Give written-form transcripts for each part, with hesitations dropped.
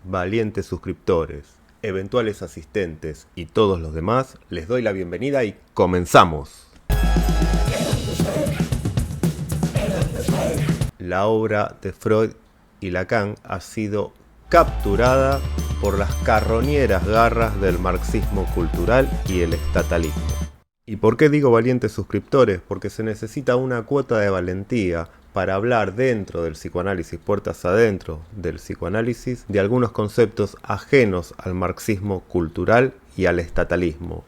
valientes suscriptores, eventuales asistentes y todos los demás, les doy la bienvenida y comenzamos. La obra de Freud y Lacan ha sido capturada por las carroñeras garras del marxismo cultural y el estatalismo. ¿Y por qué digo valientes suscriptores? Porque se necesita una cuota de valentía para hablar dentro del psicoanálisis, puertas adentro del psicoanálisis, de algunos conceptos ajenos al marxismo cultural y al estatalismo.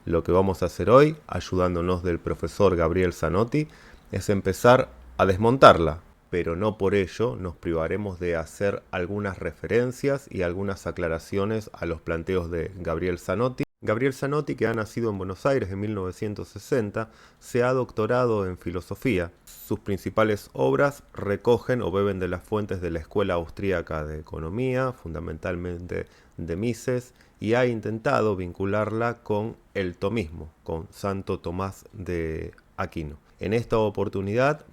Lo que vamos a hacer hoy, ayudándonos del profesor Gabriel Zanotti, es empezar a desmontarla, pero no por ello nos privaremos de hacer algunas referencias y algunas aclaraciones a los planteos de Gabriel Zanotti. Gabriel Zanotti, que ha nacido en Buenos Aires en 1960, se ha doctorado en filosofía. Sus principales obras recogen o beben de las fuentes de la Escuela Austríaca de Economía, fundamentalmente de Mises, y ha intentado vincularla con el tomismo, con Santo Tomás de Aquino. En esta oportunidad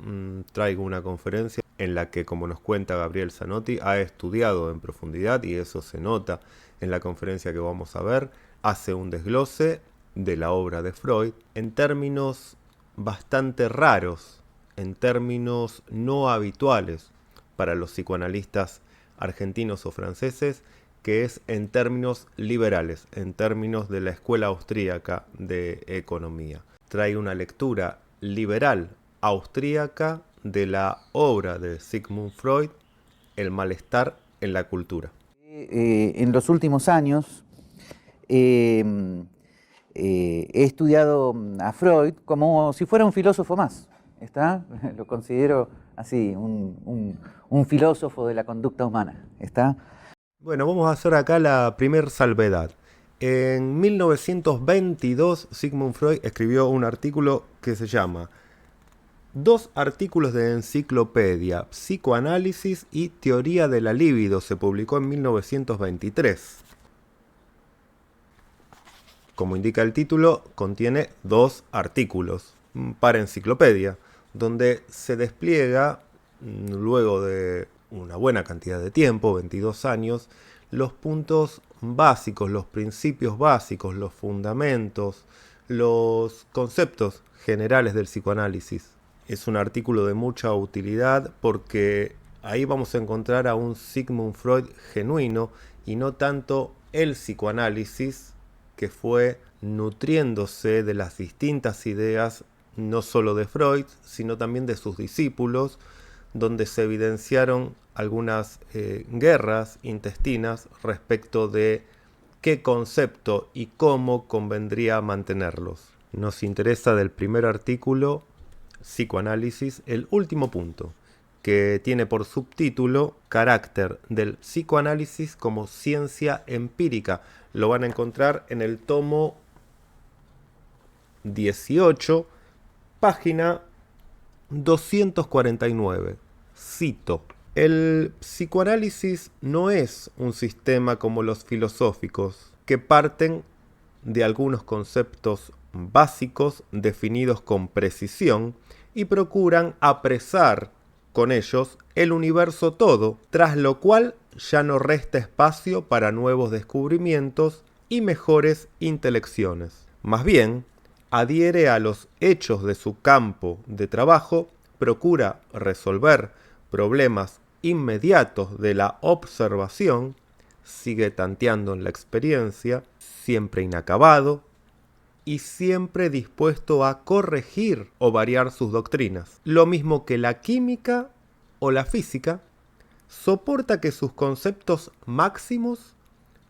traigo una conferencia en la que, como nos cuenta Gabriel Zanotti, ha estudiado en profundidad, y eso se nota en la conferencia que vamos a ver. Hace un desglose de la obra de Freud en términos bastante raros, en términos no habituales para los psicoanalistas argentinos o franceses, que es en términos liberales, en términos de la Escuela Austríaca de Economía. Trae una lectura liberal austríaca de la obra de Sigmund Freud, El malestar en la cultura. En los últimos años he estudiado a Freud como si fuera un filósofo más, ¿está? Lo considero así, un filósofo de la conducta humana, ¿está? Bueno, vamos a hacer acá la primer salvedad. En 1922 Sigmund Freud escribió un artículo que se llama Dos artículos de enciclopedia, psicoanálisis y teoría de la libido. Se publicó en 1923. Como indica el título, contiene dos artículos para enciclopedia, donde se despliega, luego de una buena cantidad de tiempo, 22 años, los puntos básicos, los principios básicos, los fundamentos, los conceptos generales del psicoanálisis. Es un artículo de mucha utilidad porque ahí vamos a encontrar a un Sigmund Freud genuino y no tanto el psicoanálisis que fue nutriéndose de las distintas ideas, no solo de Freud, sino también de sus discípulos, donde se evidenciaron algunas guerras intestinas respecto de qué concepto y cómo convendría mantenerlos. Nos interesa del primer artículo, Psicoanálisis, el último punto, que tiene por subtítulo Carácter del psicoanálisis como ciencia empírica. Lo van a encontrar en el tomo 18, página 249. Cito: el psicoanálisis no es un sistema como los filosóficos, que parten de algunos conceptos básicos definidos con precisión y procuran apresar con ellos el universo todo, tras lo cual ya no resta espacio para nuevos descubrimientos y mejores intelecciones. Más bien, adhiere a los hechos de su campo de trabajo, procura resolver problemas inmediatos de la observación, sigue tanteando en la experiencia, siempre inacabado, y siempre dispuesto a corregir o variar sus doctrinas. Lo mismo que la química o la física, soporta que sus conceptos máximos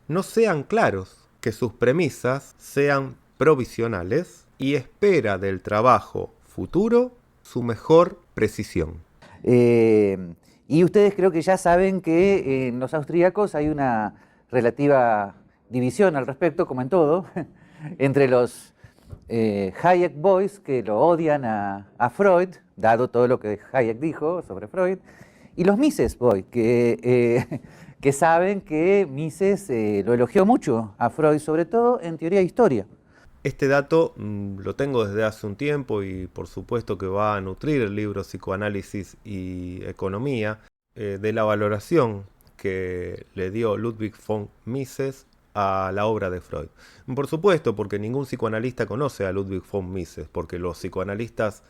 no sean claros, que sus premisas sean provisionales y espera del trabajo futuro su mejor precisión. Y ustedes creo que ya saben que en los austríacos hay una relativa división al respecto, como en todo, entre los Hayek Boys, que lo odian a Freud, dado todo lo que Hayek dijo sobre Freud, y los Mises Boys, que saben que Mises lo elogió mucho a Freud, sobre todo en teoría de historia. Este dato lo tengo desde hace un tiempo y por supuesto que va a nutrir el libro Psicoanálisis y Economía de la valoración que le dio Ludwig von Mises a la obra de Freud. Por supuesto, porque ningún psicoanalista conoce a Ludwig von Mises, porque los psicoanalistas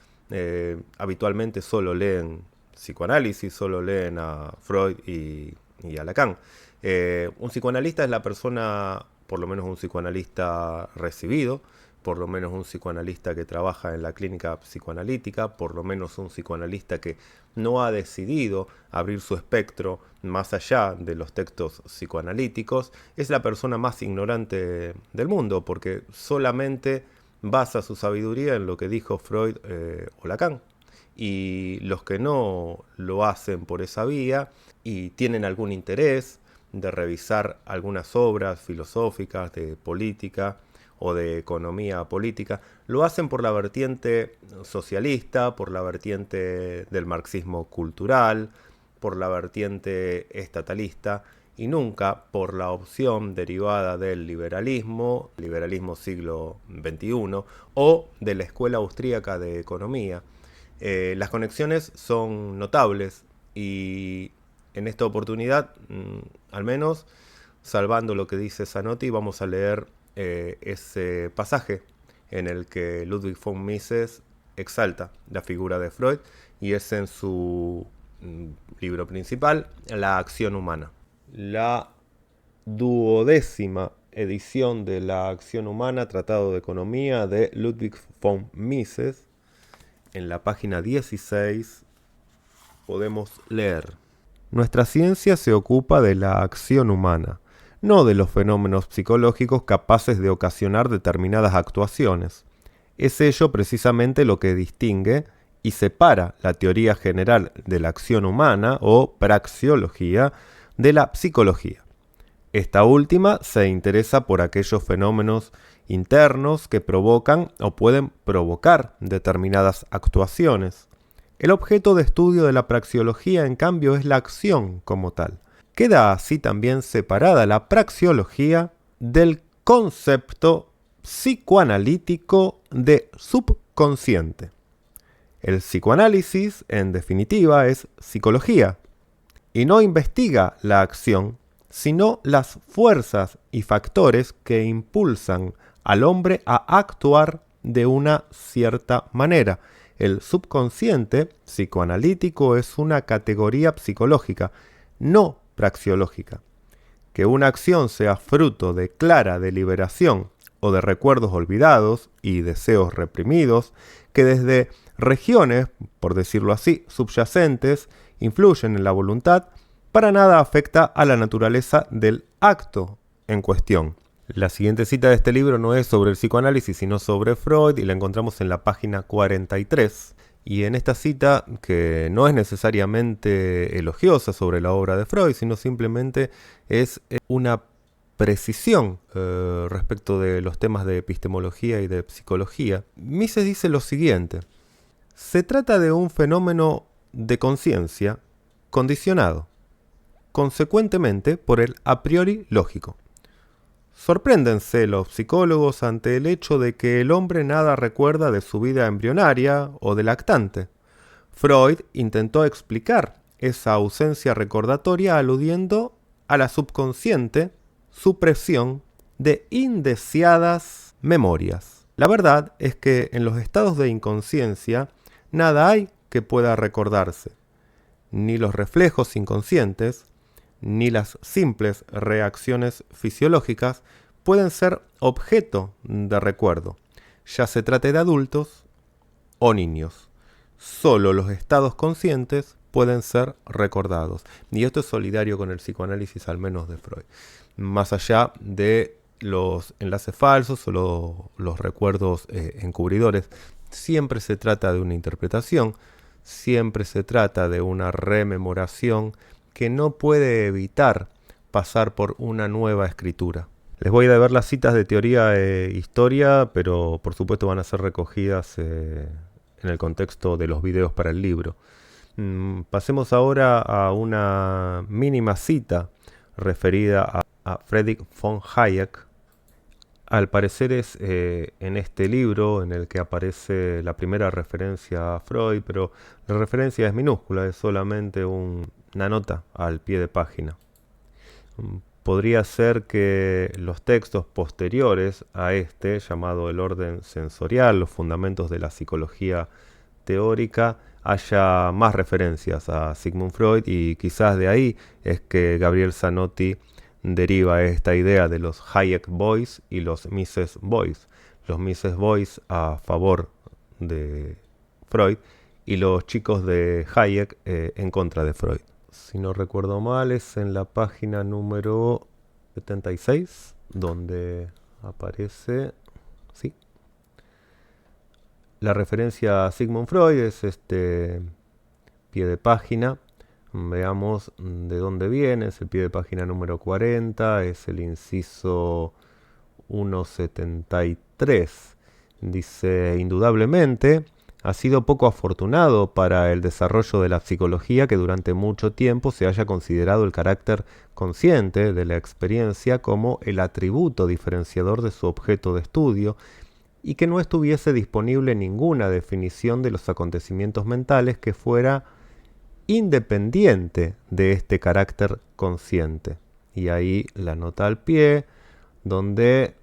habitualmente solo leen psicoanálisis, solo leen a Freud y a Lacan. Un psicoanalista es la persona, por lo menos un psicoanalista recibido, por lo menos un psicoanalista que trabaja en la clínica psicoanalítica, por lo menos un psicoanalista que no ha decidido abrir su espectro más allá de los textos psicoanalíticos, es la persona más ignorante del mundo, porque solamente basa su sabiduría en lo que dijo Freud o Lacan. Y los que no lo hacen por esa vía y tienen algún interés de revisar algunas obras filosóficas, de política o de economía política, lo hacen por la vertiente socialista, por la vertiente del marxismo cultural, por la vertiente estatalista y nunca por la opción derivada del liberalismo siglo XXI o de la Escuela Austríaca de Economía. Las conexiones son notables y en esta oportunidad, al menos, salvando lo que dice Zanotti, vamos a leer ese pasaje en el que Ludwig von Mises exalta la figura de Freud y es en su libro principal, La acción humana. La 12ª edición de La acción humana, Tratado de Economía de Ludwig von Mises. En la página 16 podemos leer: nuestra ciencia se ocupa de la acción humana, no de los fenómenos psicológicos capaces de ocasionar determinadas actuaciones. Es ello precisamente lo que distingue y separa la teoría general de la acción humana o praxeología de la psicología. Esta última se interesa por aquellos fenómenos internos que provocan o pueden provocar determinadas actuaciones. El objeto de estudio de la praxeología, en cambio, es la acción como tal. Queda así también separada la praxeología del concepto psicoanalítico de subconsciente. El psicoanálisis, en definitiva, es psicología y no investiga la acción, sino las fuerzas y factores que impulsan al hombre a actuar de una cierta manera. El subconsciente psicoanalítico es una categoría psicológica, no praxeológica. Que una acción sea fruto de clara deliberación o de recuerdos olvidados y deseos reprimidos, que desde regiones, por decirlo así, subyacentes, influyen en la voluntad, para nada afecta a la naturaleza del acto en cuestión. La siguiente cita de este libro no es sobre el psicoanálisis, sino sobre Freud, y la encontramos en la página 43. Y en esta cita, que no es necesariamente elogiosa sobre la obra de Freud, sino simplemente es una precisión respecto de los temas de epistemología y de psicología, Mises dice lo siguiente: se trata de un fenómeno de conciencia condicionado, consecuentemente por el a priori lógico. Sorpréndense los psicólogos ante el hecho de que el hombre nada recuerda de su vida embrionaria o de lactante. Freud intentó explicar esa ausencia recordatoria aludiendo a la subconsciente supresión de indeseadas memorias. La verdad es que en los estados de inconsciencia nada hay que pueda recordarse, ni los reflejos inconscientes, ni las simples reacciones fisiológicas pueden ser objeto de recuerdo, ya se trate de adultos o niños. Solo los estados conscientes pueden ser recordados. Y esto es solidario con el psicoanálisis, al menos de Freud. Más allá de los enlaces falsos o los recuerdos encubridores, siempre se trata de una interpretación, siempre se trata de una rememoración que no puede evitar pasar por una nueva escritura. Les voy a ver las citas de teoría e historia, pero por supuesto van a ser recogidas en el contexto de los videos para el libro. Pasemos ahora a una mínima cita referida a Friedrich von Hayek. Al parecer es en este libro en el que aparece la primera referencia a Freud, pero la referencia es minúscula, es solamente una nota al pie de página. Podría ser que los textos posteriores a este, llamado El orden sensorial, los fundamentos de la psicología teórica, haya más referencias a Sigmund Freud, y quizás de ahí es que Gabriel Zanotti deriva esta idea de los Hayek Boys y los Mises Boys. Los Mises Boys a favor de Freud y los chicos de Hayek en contra de Freud. Si no recuerdo mal, es en la página número 76 donde aparece, sí, la referencia a Sigmund Freud. Es este pie de página. Veamos de dónde viene. Es el pie de página número 40, es el inciso 173. Dice: indudablemente ha sido poco afortunado para el desarrollo de la psicología que durante mucho tiempo se haya considerado el carácter consciente de la experiencia como el atributo diferenciador de su objeto de estudio, y que no estuviese disponible ninguna definición de los acontecimientos mentales que fuera independiente de este carácter consciente. Y ahí la nota al pie, donde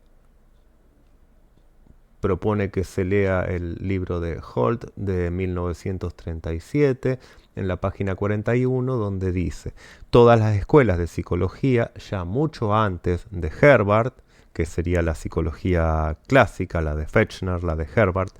propone que se lea el libro de Holt de 1937, en la página 41, donde dice: todas las escuelas de psicología, ya mucho antes de Herbart, que sería la psicología clásica, la de Fechner, la de Herbart,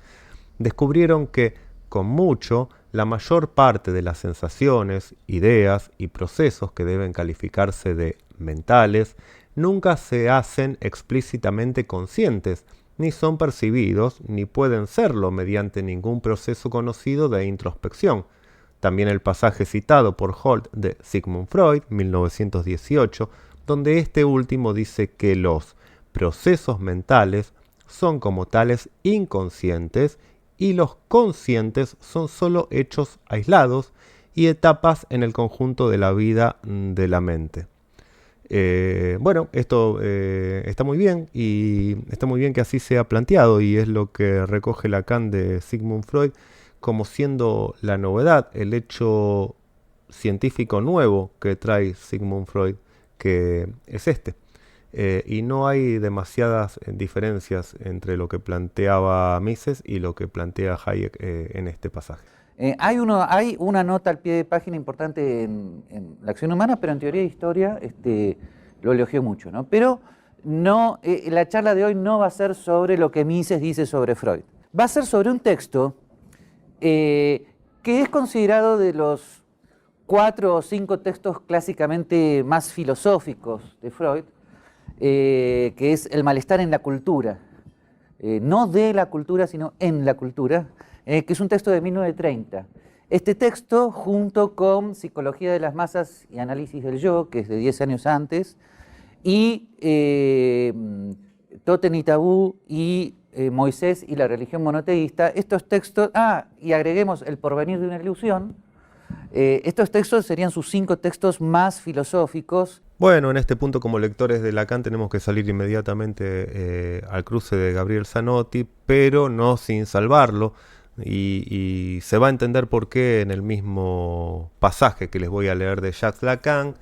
descubrieron que, con mucho, la mayor parte de las sensaciones, ideas y procesos que deben calificarse de mentales nunca se hacen explícitamente conscientes, ni son percibidos, ni pueden serlo mediante ningún proceso conocido de introspección. También el pasaje citado por Holt de Sigmund Freud, 1918, donde este último dice que los procesos mentales son como tales inconscientes y los conscientes son solo hechos aislados y etapas en el conjunto de la vida de la mente. Bueno, esto está muy bien, y está muy bien que así sea planteado, y es lo que recoge Lacan de Sigmund Freud como siendo la novedad, el hecho científico nuevo que trae Sigmund Freud, que es este. Y no hay demasiadas diferencias entre lo que planteaba Mises y lo que plantea Hayek en este pasaje. Hay una nota al pie de página importante en la acción humana, pero en teoría de historia lo elogió mucho, ¿no? Pero no, la charla de hoy no va a ser sobre lo que Mises dice sobre Freud. Va a ser sobre un texto que es considerado de los 4 o 5 textos clásicamente más filosóficos de Freud, que es El malestar en la cultura. No de la cultura, sino en la cultura, que es un texto de 1930. Este texto, junto con Psicología de las masas y análisis del yo, que es de 10 años antes, y Tótem y Tabú y Moisés y la religión monoteísta, estos textos, y agreguemos El porvenir de una ilusión, estos textos serían sus 5 textos más filosóficos. Bueno, en este punto, como lectores de Lacan, tenemos que salir inmediatamente al cruce de Gabriel Zanotti, pero no sin salvarlo. Y se va a entender por qué en el mismo pasaje que les voy a leer de Jacques Lacan,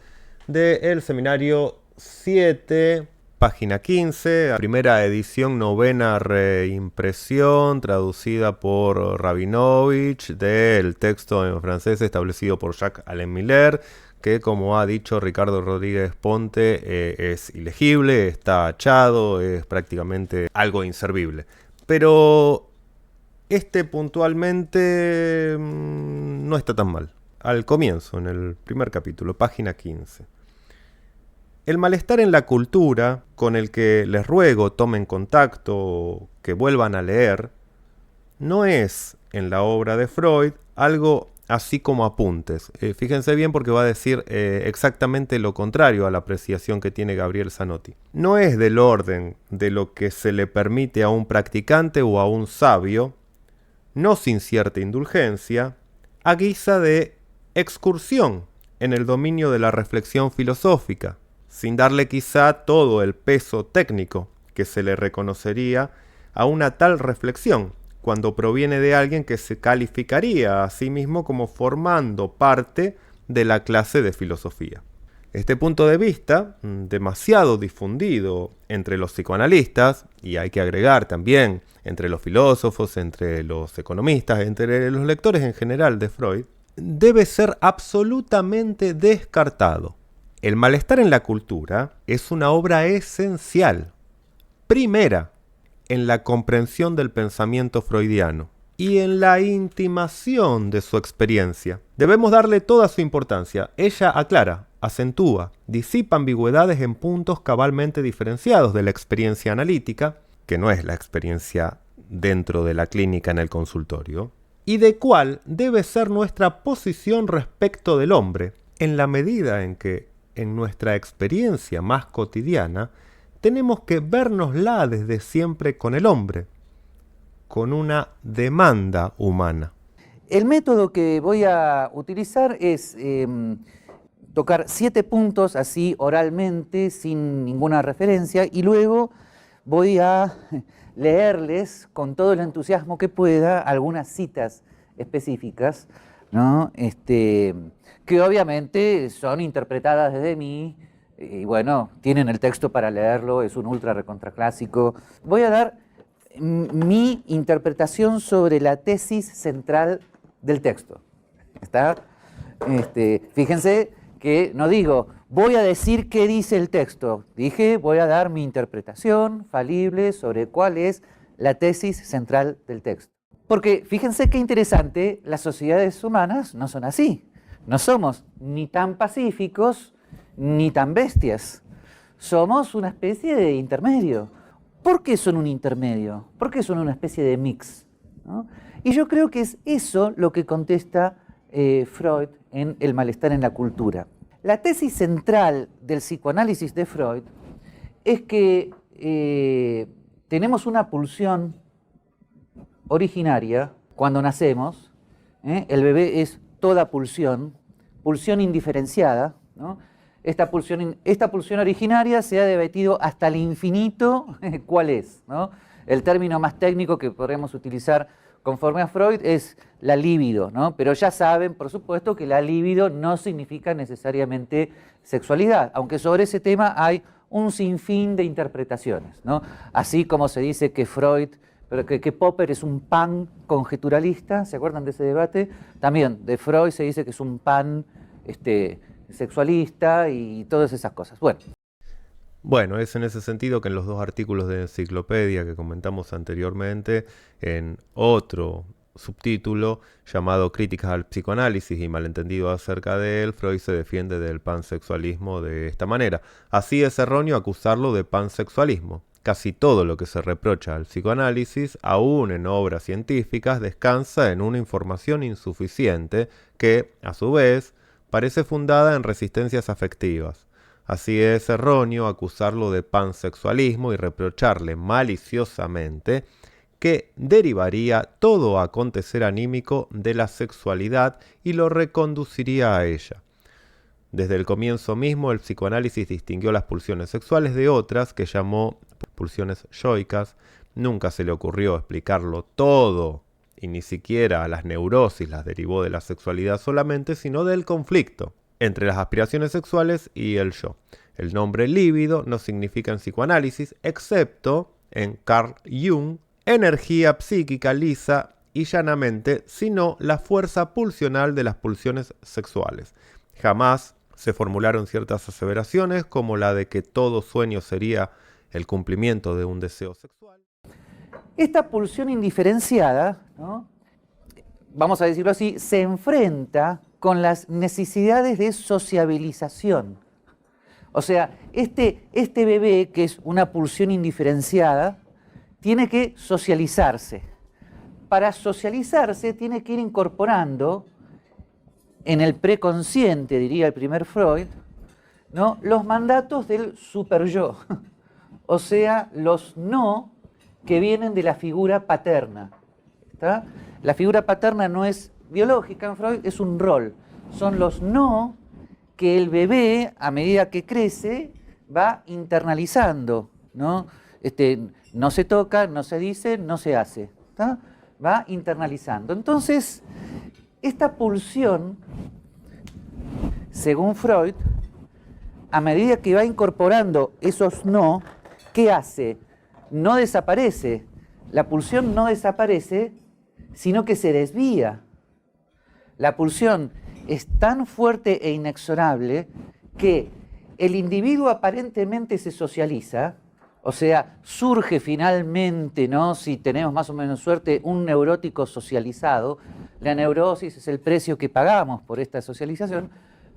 del seminario 7, página 15, primera edición, 9ª reimpresión, traducida por Rabinovich, del texto en francés establecido por Jacques-Alain Miller, que, como ha dicho Ricardo Rodríguez Ponte, es ilegible, está hachado, es prácticamente algo inservible. Pero puntualmente no está tan mal. Al comienzo, en el primer capítulo, página 15. El malestar en la cultura, con el que les ruego tomen contacto o que vuelvan a leer, no es, en la obra de Freud, algo así como apuntes. Fíjense bien, porque va a decir exactamente lo contrario a la apreciación que tiene Gabriel Zanotti. No es del orden de lo que se le permite a un practicante o a un sabio, no sin cierta indulgencia, a guisa de excursión en el dominio de la reflexión filosófica, sin darle quizá todo el peso técnico que se le reconocería a una tal reflexión, cuando proviene de alguien que se calificaría a sí mismo como formando parte de la clase de filosofía. Este punto de vista, demasiado difundido entre los psicoanalistas, y hay que agregar también entre los filósofos, entre los economistas, entre los lectores en general de Freud, debe ser absolutamente descartado. El malestar en la cultura es una obra esencial, primera, en la comprensión del pensamiento freudiano y en la intimación de su experiencia. Debemos darle toda su importancia. Ella aclara, acentúa, disipa ambigüedades en puntos cabalmente diferenciados de la experiencia analítica, que no es la experiencia dentro de la clínica en el consultorio, y de cuál debe ser nuestra posición respecto del hombre, en la medida en que, en nuestra experiencia más cotidiana, tenemos que vernosla desde siempre con el hombre, con una demanda humana. El método que voy a utilizar es tocar 7 puntos así oralmente, sin ninguna referencia, y luego voy a leerles con todo el entusiasmo que pueda algunas citas específicas, ¿no? Que obviamente son interpretadas desde mí, y bueno, tienen el texto para leerlo, es un ultra recontraclásico. Voy a dar mi interpretación sobre la tesis central del texto. ¿Está? Fíjense que no digo, voy a decir qué dice el texto. Dije, voy a dar mi interpretación falible sobre cuál es la tesis central del texto. Porque fíjense qué interesante, las sociedades humanas no son así. No somos ni tan pacíficos ni tan bestias. Somos una especie de intermedio. ¿Por qué son un intermedio? ¿Por qué son una especie de mix? ¿No? Y yo creo que es eso lo que contesta Freud en El malestar en la cultura. La tesis central del psicoanálisis de Freud es que tenemos una pulsión originaria cuando nacemos. El bebé es toda pulsión indiferenciada, ¿no? Esta pulsión originaria se ha debatido hasta el infinito cuál es, ¿no? El término más técnico que podemos utilizar conforme a Freud es la libido, ¿no? Pero ya saben, por supuesto, que la libido no significa necesariamente sexualidad, aunque sobre ese tema hay un sinfín de interpretaciones, ¿no? Así como se dice que que Popper es un pan conjeturalista, ¿se acuerdan de ese debate? También de Freud se dice que es un pan sexualista y todas esas cosas. Bueno, es en ese sentido que en los 2 artículos de enciclopedia que comentamos anteriormente, en otro subtítulo llamado Críticas al psicoanálisis y malentendido acerca de él, Freud se defiende del pansexualismo de esta manera. Así es erróneo acusarlo de pansexualismo. Casi todo lo que se reprocha al psicoanálisis, aún en obras científicas, descansa en una información insuficiente que, a su vez, parece fundada en resistencias afectivas. Así es erróneo acusarlo de pansexualismo y reprocharle maliciosamente que derivaría todo acontecer anímico de la sexualidad y lo reconduciría a ella. Desde el comienzo mismo, el psicoanálisis distinguió las pulsiones sexuales de otras que llamó pulsiones yoicas. Nunca se le ocurrió explicarlo todo, y ni siquiera a las neurosis las derivó de la sexualidad solamente, sino del conflicto entre las aspiraciones sexuales y el yo. El nombre líbido no significa en psicoanálisis, excepto en Carl Jung, energía psíquica lisa y llanamente, sino la fuerza pulsional de las pulsiones sexuales. Jamás se formularon ciertas aseveraciones como la de que todo sueño sería el cumplimiento de un deseo sexual. Esta pulsión indiferenciada, ¿no?, vamos a decirlo así, se enfrenta con las necesidades de sociabilización. O sea, este bebé, que es una pulsión indiferenciada, tiene que socializarse. Para socializarse tiene que ir incorporando en el preconsciente, diría el primer Freud, ¿no?, los mandatos del superyo, o sea, los no que vienen de la figura paterna. ¿Está? La figura paterna no es biológica en Freud, es un rol. Son los no que el bebé, a medida que crece, va internalizando, ¿no? No se toca, no se dice, no se hace. ¿Está? Va internalizando. Entonces, esta pulsión, según Freud, a medida que va incorporando esos no, ¿qué hace? No desaparece. La pulsión no desaparece, sino que se desvía. La pulsión es tan fuerte e inexorable que el individuo aparentemente se socializa, o sea, surge finalmente, ¿no? Si tenemos más o menos suerte, un neurótico socializado. La neurosis es el precio que pagamos por esta socialización,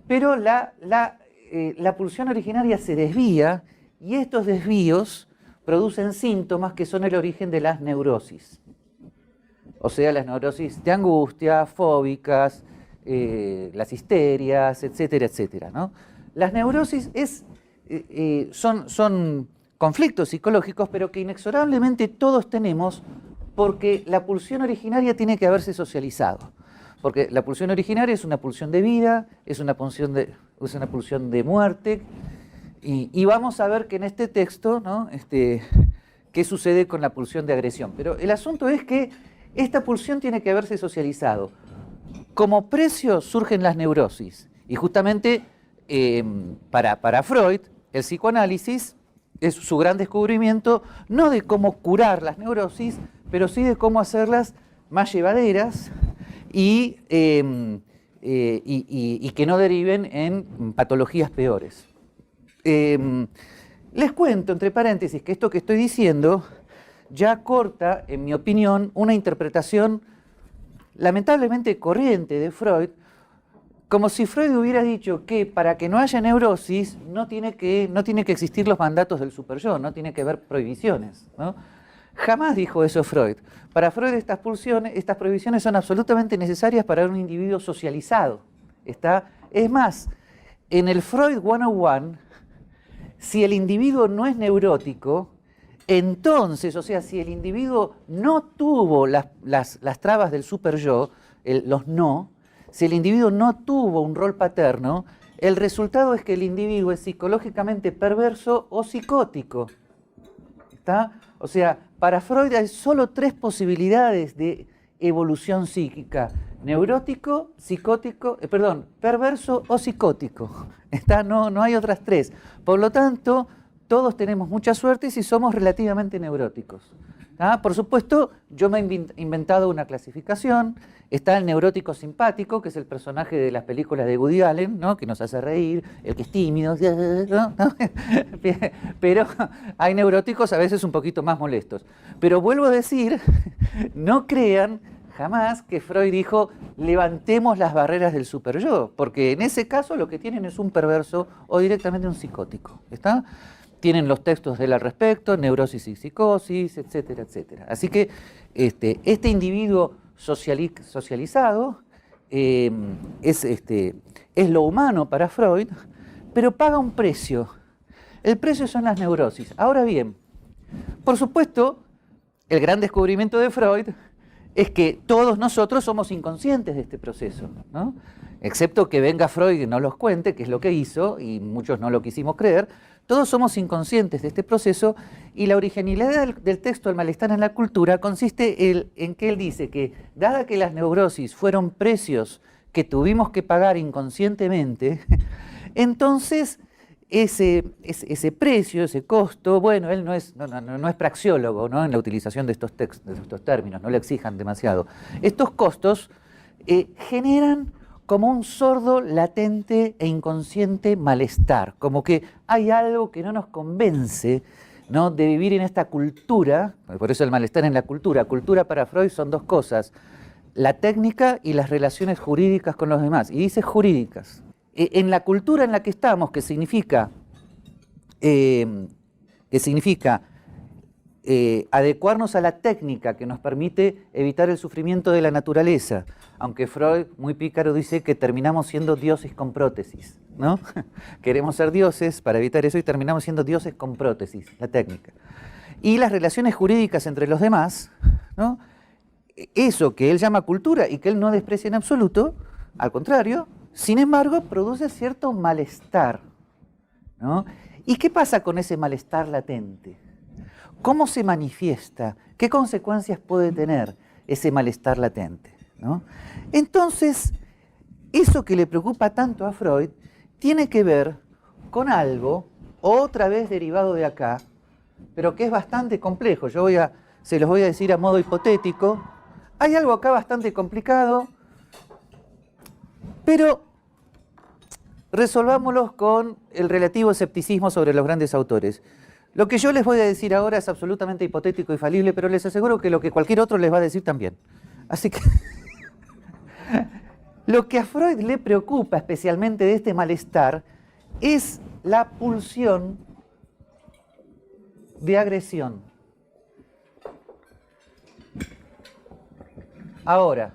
pero la pulsión originaria se desvía y estos desvíos producen síntomas que son el origen de las neurosis. O sea, las neurosis de angustia, fóbicas, las histerias, etcétera, etcétera, ¿no? Las neurosis son conflictos psicológicos, pero que inexorablemente todos tenemos porque la pulsión originaria tiene que haberse socializado. Porque la pulsión originaria es una pulsión de vida, es una pulsión de muerte, y vamos a ver que en este texto, ¿no? qué sucede con la pulsión de agresión. Pero el asunto es que esta pulsión tiene que haberse socializado. Como precio surgen las neurosis, y justamente para Freud, el psicoanálisis es su gran descubrimiento, no de cómo curar las neurosis, pero sí de cómo hacerlas más llevaderas y que no deriven en patologías peores. Les cuento, entre paréntesis, que esto que estoy diciendo ya corta, en mi opinión, una interpretación lamentablemente corriente de Freud, como si Freud hubiera dicho que para que no haya neurosis no tiene que existir los mandatos del superyo, no tiene que haber prohibiciones, ¿no? Jamás dijo eso Freud. Para Freud estas prohibiciones son absolutamente necesarias para un individuo socializado. Es más, en el Freud 101, si el individuo no es neurótico, entonces, o sea, si el individuo no tuvo las trabas del superyo, los no, si el individuo no tuvo un rol paterno, el resultado es que el individuo es psicológicamente perverso o psicótico. ¿Está? O sea, para Freud hay solo 3 posibilidades de evolución psíquica: neurótico, perverso o psicótico. ¿Está? No hay otras 3. Por lo tanto, todos tenemos mucha suerte si somos relativamente neuróticos. ¿Ah? Por supuesto, yo me he inventado una clasificación. Está el neurótico simpático, que es el personaje de las películas de Woody Allen, ¿no? Que nos hace reír, el que es tímido, ¿no? Pero hay neuróticos a veces un poquito más molestos. Pero vuelvo a decir, no crean jamás que Freud dijo levantemos las barreras del superyo, porque en ese caso lo que tienen es un perverso o directamente un psicótico. ¿Está? Tienen los textos de él al respecto, neurosis y psicosis, etcétera, etcétera. Así que este individuo socializado es lo humano para Freud, pero paga un precio. El precio son las neurosis. Ahora bien, por supuesto, el gran descubrimiento de Freud es que todos nosotros somos inconscientes de este proceso, ¿no? Excepto que venga Freud y nos los cuente, que es lo que hizo, y muchos no lo quisimos creer. Todos somos inconscientes de este proceso, y la originalidad del texto El malestar en la cultura consiste en que él dice que, dada que las neurosis fueron precios que tuvimos que pagar inconscientemente, entonces ese precio, ese costo, bueno, él no es praxiólogo, ¿no? En la utilización de estos términos, no le exijan demasiado. Estos costos generan como un sordo, latente e inconsciente malestar, como que hay algo que no nos convence, ¿no? De vivir en esta cultura. Por eso el malestar en la cultura. Cultura para Freud son 2 cosas: la técnica y las relaciones jurídicas con los demás. Y dice jurídicas. En la cultura en la que estamos, que significa adecuarnos a la técnica que nos permite evitar el sufrimiento de la naturaleza, aunque Freud, muy pícaro, dice que terminamos siendo dioses con prótesis, ¿no? Queremos ser dioses para evitar eso y terminamos siendo dioses con prótesis, la técnica. Y las relaciones jurídicas entre los demás, ¿no? Eso que él llama cultura y que él no desprecia en absoluto, al contrario, sin embargo, produce cierto malestar, ¿no? ¿Y qué pasa con ese malestar latente? ¿Cómo se manifiesta? ¿Qué consecuencias puede tener ese malestar latente, ¿no? Entonces, eso que le preocupa tanto a Freud tiene que ver con algo, otra vez derivado de acá, pero que es bastante complejo. Se los voy a decir a modo hipotético. Hay algo acá bastante complicado, pero resolvámoslo con el relativo escepticismo sobre los grandes autores. Lo que yo les voy a decir ahora es absolutamente hipotético y falible, pero les aseguro que lo que cualquier otro les va a decir también. Así que lo que a Freud le preocupa especialmente de este malestar es la pulsión de agresión. Ahora,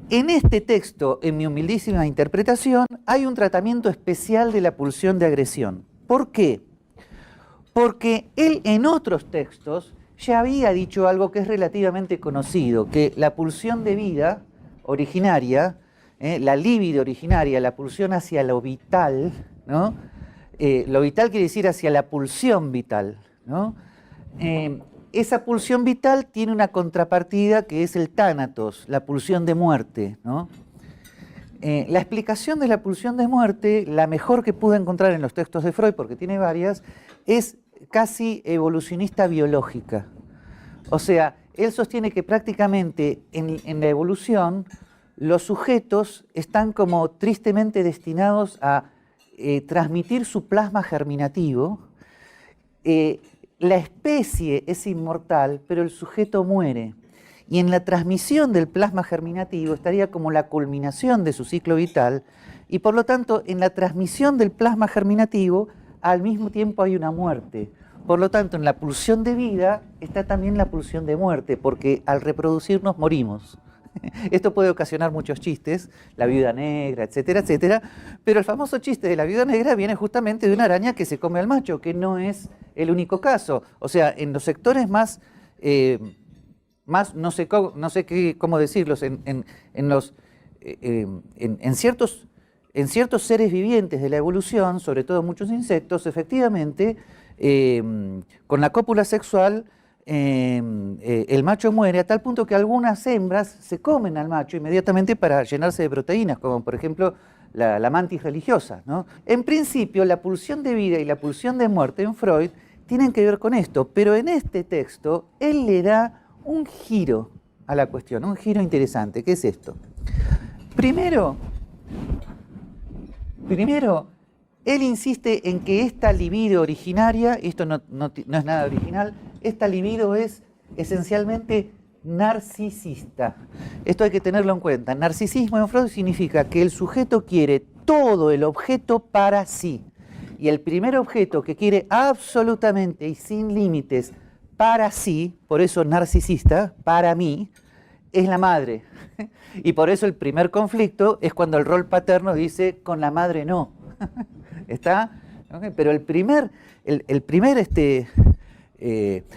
en este texto, en mi humildísima interpretación, hay un tratamiento especial de la pulsión de agresión. ¿Por qué? Porque él en otros textos ya había dicho algo que es relativamente conocido, que la pulsión de vida originaria, la libido originaria, la pulsión hacia lo vital, ¿no? Lo vital quiere decir hacia la pulsión vital, ¿no? Esa pulsión vital tiene una contrapartida que es el tánatos, la pulsión de muerte, ¿no? La explicación de la pulsión de muerte, la mejor que pude encontrar en los textos de Freud, porque tiene varias, es casi evolucionista biológica. O sea, él sostiene que prácticamente en la evolución los sujetos están como tristemente destinados a transmitir su plasma germinativo. La especie es inmortal, pero el sujeto muere. Y en la transmisión del plasma germinativo estaría como la culminación de su ciclo vital, y por lo tanto en la transmisión del plasma germinativo al mismo tiempo hay una muerte. Por lo tanto, en la pulsión de vida está también la pulsión de muerte, porque al reproducirnos morimos. Esto puede ocasionar muchos chistes, la viuda negra, etcétera, etcétera, pero el famoso chiste de la viuda negra viene justamente de una araña que se come al macho, que no es el único caso. O sea, en los sectores más no sé cómo decirlos, en ciertos seres vivientes de la evolución, sobre todo muchos insectos, efectivamente, con la cópula sexual, el macho muere a tal punto que algunas hembras se comen al macho inmediatamente para llenarse de proteínas, como por ejemplo la mantis religiosa, ¿no? En principio, la pulsión de vida y la pulsión de muerte en Freud tienen que ver con esto, pero en este texto él le da un giro a la cuestión, un giro interesante. ¿Qué es esto? Primero, él insiste en que esta libido originaria, esto no es nada original, esta libido es esencialmente narcisista. Esto hay que tenerlo en cuenta. Narcisismo en Freud significa que el sujeto quiere todo el objeto para sí. Y el primer objeto que quiere absolutamente y sin límites para sí, por eso narcisista, para mí, es la madre. Y por eso el primer conflicto es cuando el rol paterno dice, con la madre no. ¿Está? ¿Okay? Pero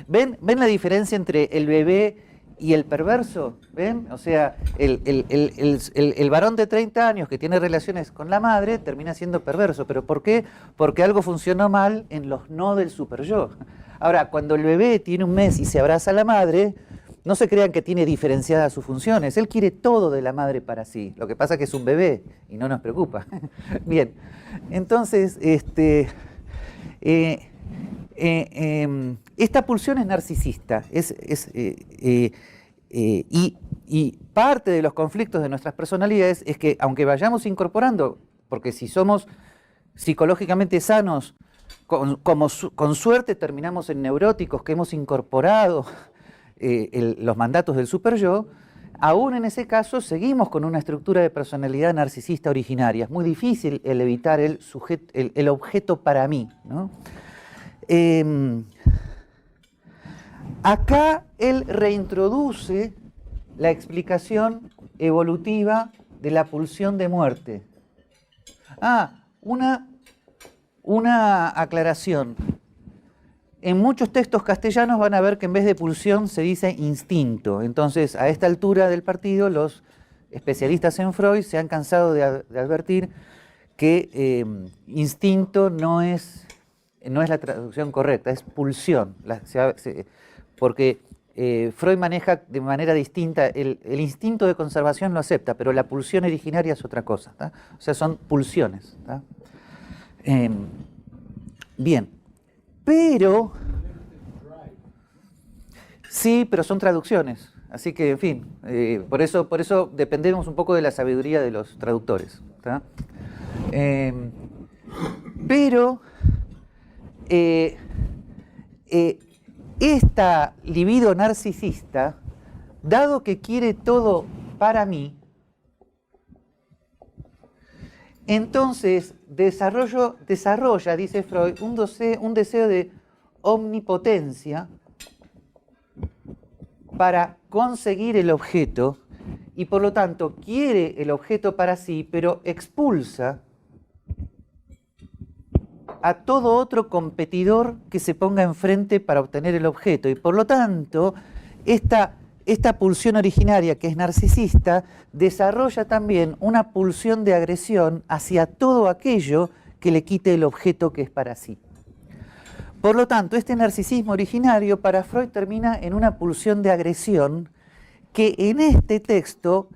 ¿ven la diferencia entre el bebé y el perverso? ¿Ven? O sea, el varón de 30 años que tiene relaciones con la madre termina siendo perverso. ¿Pero por qué? Porque algo funcionó mal en los no del superyo. Ahora, cuando el bebé tiene un mes y se abraza a la madre, no se crean que tiene diferenciadas sus funciones. Él quiere todo de la madre para sí. Lo que pasa es que es un bebé y no nos preocupa. Bien, entonces, esta pulsión es narcisista. Y parte de los conflictos de nuestras personalidades es que, aunque vayamos incorporando, porque si somos psicológicamente sanos, con suerte terminamos en neuróticos que hemos incorporado los mandatos del superyo, aún en ese caso seguimos con una estructura de personalidad narcisista originaria. Es muy difícil el evitar el objeto para mí, ¿no? Acá él reintroduce la explicación evolutiva de la pulsión de muerte. Una aclaración. En muchos textos castellanos van a ver que en vez de pulsión se dice instinto. Entonces, a esta altura del partido, los especialistas en Freud se han cansado de advertir que instinto no es la traducción correcta, es pulsión. Porque Freud maneja de manera distinta, el instinto de conservación lo acepta, pero la pulsión originaria es otra cosa, ¿tá? O sea, son pulsiones, ¿tá? Bien, pero... Sí, pero son traducciones, así que, en fin, por eso dependemos un poco de la sabiduría de los traductores, ¿tá? Pero esta libido narcisista, dado que quiere todo para mí, entonces desarrolla, dice Freud, un deseo de omnipotencia para conseguir el objeto, y por lo tanto quiere el objeto para sí, pero expulsa a todo otro competidor que se ponga enfrente para obtener el objeto. Y por lo tanto, esta pulsión originaria, que es narcisista, desarrolla también una pulsión de agresión hacia todo aquello que le quite el objeto que es para sí. Por lo tanto, este narcisismo originario para Freud termina en una pulsión de agresión que en este texto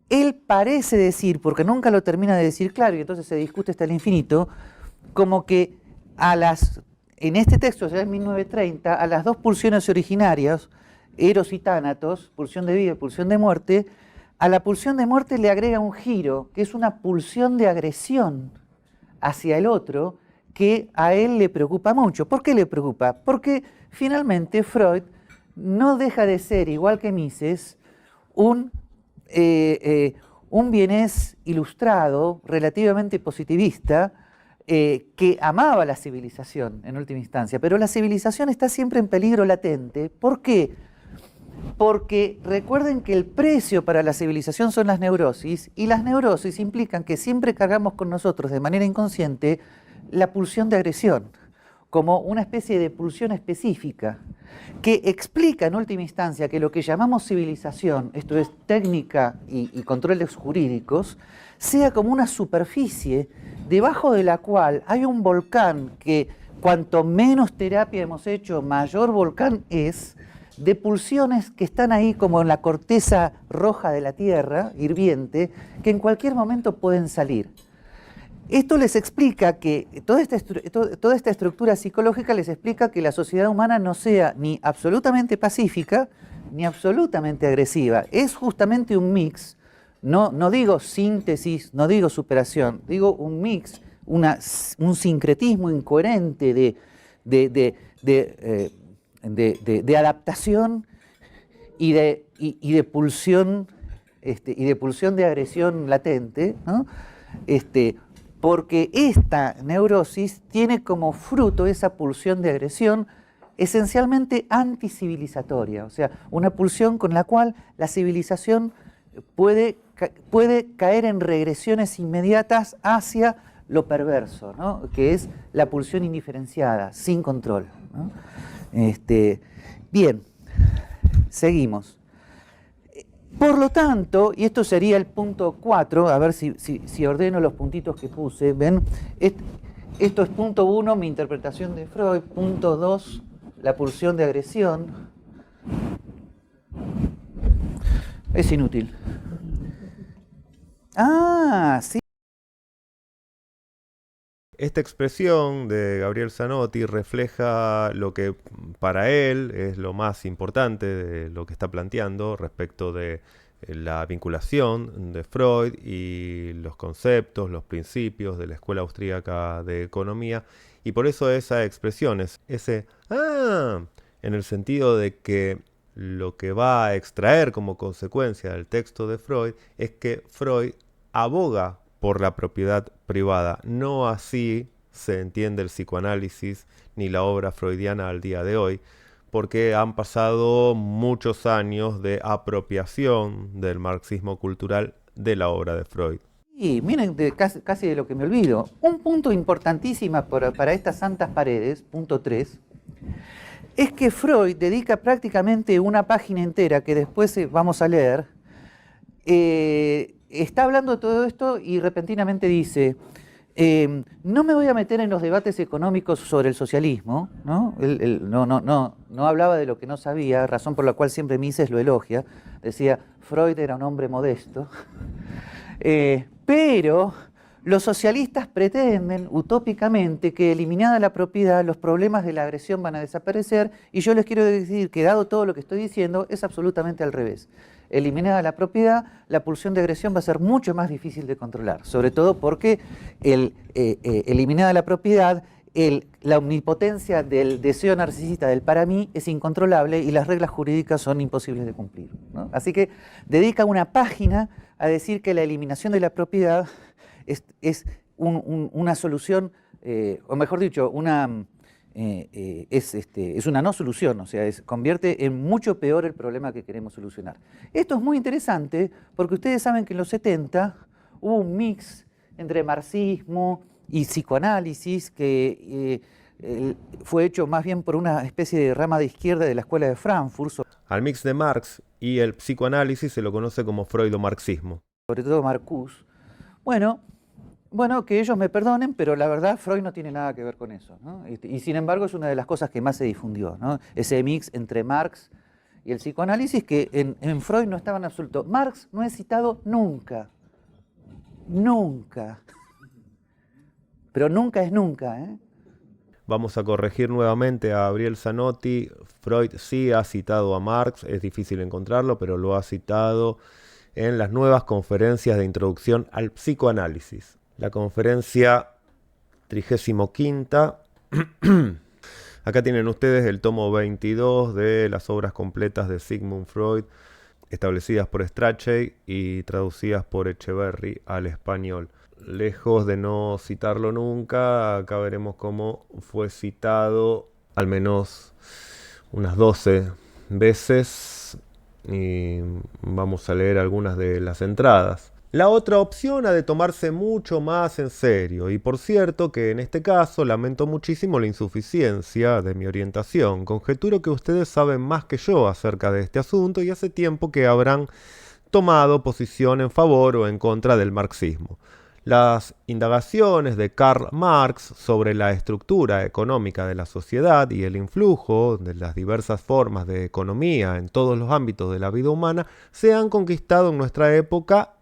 él parece decir, porque nunca lo termina de decir claro y entonces se discute hasta el infinito, como que en este texto, ya en 1930, a las dos pulsiones originarias, Eros y Tánatos, pulsión de vida y pulsión de muerte, a la pulsión de muerte le agrega un giro, que es una pulsión de agresión hacia el otro, que a él le preocupa mucho. ¿Por qué le preocupa? Porque finalmente Freud no deja de ser, igual que Mises, un vienés ilustrado, relativamente positivista, que amaba la civilización en última instancia, pero la civilización está siempre en peligro latente. ¿Por qué? Porque recuerden que el precio para la civilización son las neurosis, y las neurosis implican que siempre cargamos con nosotros de manera inconsciente la pulsión de agresión, como una especie de pulsión específica, que explica en última instancia que lo que llamamos civilización, esto es técnica y controles jurídicos, sea como una superficie debajo de la cual hay un volcán que cuanto menos terapia hemos hecho, mayor volcán es, de pulsiones que están ahí como en la corteza roja de la tierra, hirviente, que en cualquier momento pueden salir. Esto les explica que, toda esta estructura psicológica les explica que la sociedad humana no sea ni absolutamente pacífica, ni absolutamente agresiva. Es justamente un mix, no digo síntesis, no digo superación, digo un mix, un sincretismo incoherente de adaptación y de pulsión, de agresión latente, ¿no? Porque esta neurosis tiene como fruto esa pulsión de agresión esencialmente anticivilizatoria, o sea, una pulsión con la cual la civilización puede caer en regresiones inmediatas hacia lo perverso, ¿no? Que es la pulsión indiferenciada, sin control, ¿no? Bien, seguimos. Por lo tanto, y esto sería el punto 4, a ver si ordeno los puntitos que puse, ¿ven? Esto es punto 1, mi interpretación de Freud, punto 2, la pulsión de agresión. Es inútil. Ah, sí. Esta expresión de Gabriel Zanotti refleja lo que para él es lo más importante de lo que está planteando respecto de la vinculación de Freud y los conceptos, los principios de la Escuela Austríaca de Economía, y por eso esa expresión es ese en el sentido de que lo que va a extraer como consecuencia del texto de Freud es que Freud aboga por la propiedad privada. No así se entiende el psicoanálisis ni la obra freudiana al día de hoy, porque han pasado muchos años de apropiación del marxismo cultural de la obra de Freud. Y miren, casi de lo que me olvido, un punto importantísimo para estas santas paredes, punto 3, es que Freud dedica prácticamente una página entera, que después vamos a leer, está hablando de todo esto y repentinamente dice, no me voy a meter en los debates económicos sobre el socialismo, ¿no? Él no hablaba de lo que no sabía, razón por la cual siempre Mises lo elogia, decía, Freud era un hombre modesto, pero Los socialistas pretenden, utópicamente, que eliminada la propiedad, los problemas de la agresión van a desaparecer, y yo les quiero decir que, dado todo lo que estoy diciendo, es absolutamente al revés. Eliminada la propiedad, la pulsión de agresión va a ser mucho más difícil de controlar, sobre todo porque eliminada la propiedad, la omnipotencia del deseo narcisista del para mí es incontrolable y las reglas jurídicas son imposibles de cumplir, ¿no? Así que dedica una página a decir que la eliminación de la propiedad es una solución, o mejor dicho, es una no solución, o sea, convierte en mucho peor el problema que queremos solucionar. Esto es muy interesante porque ustedes saben que en los 70 hubo un mix entre marxismo y psicoanálisis que fue hecho más bien por una especie de rama de izquierda de la Escuela de Frankfurt. Al mix de Marx y el psicoanálisis se lo conoce como freudomarxismo. Sobre todo Marcuse. Bueno, que ellos me perdonen, pero la verdad Freud no tiene nada que ver con eso, ¿no? Y sin embargo es una de las cosas que más se difundió, ¿no? Ese mix entre Marx y el psicoanálisis que en Freud no estaba en absoluto. Marx no es citado nunca. Nunca. Pero nunca es nunca, ¿eh? Vamos a corregir nuevamente a Gabriel Zanotti. Freud sí ha citado a Marx, es difícil encontrarlo, pero lo ha citado en las nuevas conferencias de introducción al psicoanálisis. La conferencia 35ª. Acá tienen ustedes el tomo 22 de las obras completas de Sigmund Freud, establecidas por Strachey y traducidas por Echeverry al español. Lejos de no citarlo nunca, acá veremos cómo fue citado al menos unas 12 veces y vamos a leer algunas de las entradas. La otra opción ha de tomarse mucho más en serio, y por cierto que en este caso lamento muchísimo la insuficiencia de mi orientación. Conjeturo que ustedes saben más que yo acerca de este asunto y hace tiempo que habrán tomado posición en favor o en contra del marxismo. Las indagaciones de Karl Marx sobre la estructura económica de la sociedad y el influjo de las diversas formas de economía en todos los ámbitos de la vida humana se han conquistado en nuestra época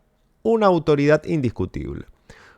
una autoridad indiscutible.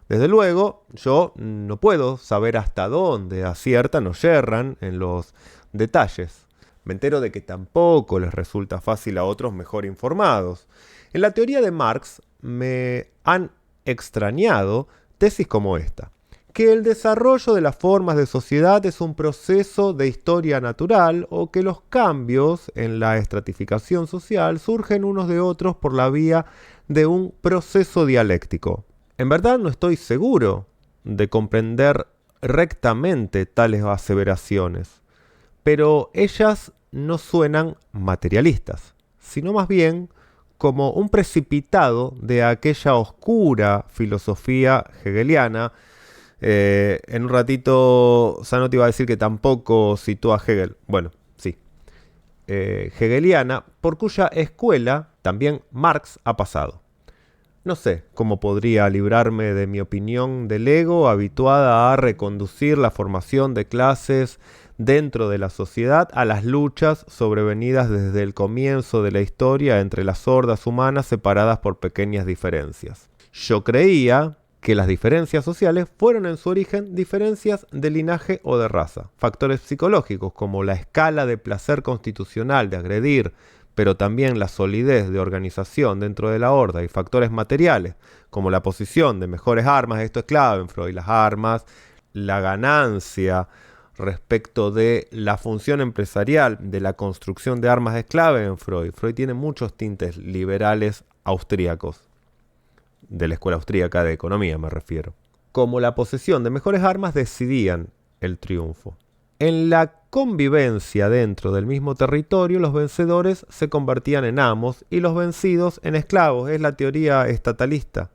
Desde luego, yo no puedo saber hasta dónde aciertan o yerran en los detalles. Me entero de que tampoco les resulta fácil a otros mejor informados. En la teoría de Marx me han extrañado tesis como esta: que el desarrollo de las formas de sociedad es un proceso de historia natural, o que los cambios en la estratificación social surgen unos de otros por la vía de un proceso dialéctico. En verdad no estoy seguro de comprender rectamente tales aseveraciones, pero ellas no suenan materialistas, sino más bien como un precipitado de aquella oscura filosofía hegeliana. En un ratito Zanotti va a decir que tampoco citó a Hegel. Bueno, sí. Hegeliana, por cuya escuela también Marx ha pasado. No sé cómo podría librarme de mi opinión del ego, habituada a reconducir la formación de clases dentro de la sociedad a las luchas sobrevenidas desde el comienzo de la historia entre las hordas humanas separadas por pequeñas diferencias. Yo creía que las diferencias sociales fueron en su origen diferencias de linaje o de raza. Factores psicológicos como la escala de placer constitucional de agredir, pero también la solidez de organización dentro de la horda, y factores materiales como la posición de mejores armas. Esto es clave en Freud: las armas, la ganancia respecto de la función empresarial de la construcción de armas es clave en Freud. Freud tiene muchos tintes liberales austríacos, de la escuela austríaca de economía me refiero. Como la posesión de mejores armas decidían el triunfo. En la convivencia dentro del mismo territorio, los vencedores se convertían en amos y los vencidos en esclavos. Es la teoría estatalista,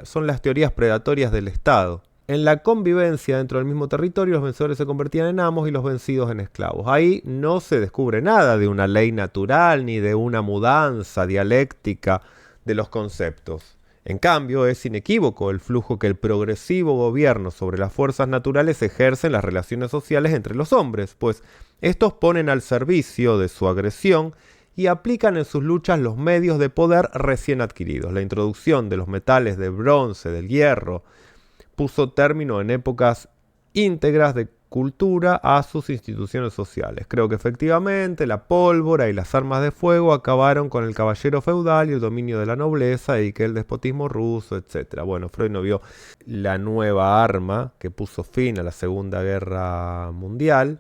son las teorías predatorias del Estado. En la convivencia dentro del mismo territorio, los vencedores se convertían en amos y los vencidos en esclavos. Ahí no se descubre nada de una ley natural ni de una mudanza dialéctica de los conceptos. En cambio, es inequívoco el flujo que el progresivo gobierno sobre las fuerzas naturales ejerce en las relaciones sociales entre los hombres, pues estos ponen al servicio de su agresión y aplican en sus luchas los medios de poder recién adquiridos. La introducción de los metales de bronce, del hierro, puso término en épocas íntegras de cultura a sus instituciones sociales. Creo que efectivamente la pólvora y las armas de fuego acabaron con el caballero feudal y el dominio de la nobleza y que el despotismo ruso, etc. Bueno, Freud no vio la nueva arma que puso fin a la Segunda Guerra Mundial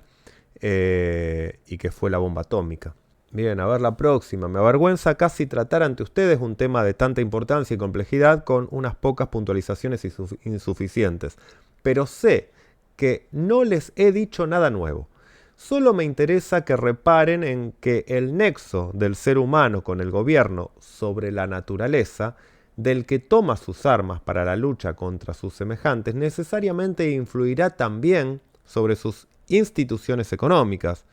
y que fue la bomba atómica. Bien, a ver la próxima. Me avergüenza casi tratar ante ustedes un tema de tanta importancia y complejidad con unas pocas puntualizaciones insuficientes. Pero sé que no les he dicho nada nuevo. Solo me interesa que reparen en que el nexo del ser humano con el gobierno sobre la naturaleza, del que toma sus armas para la lucha contra sus semejantes, necesariamente influirá también sobre sus instituciones económicas.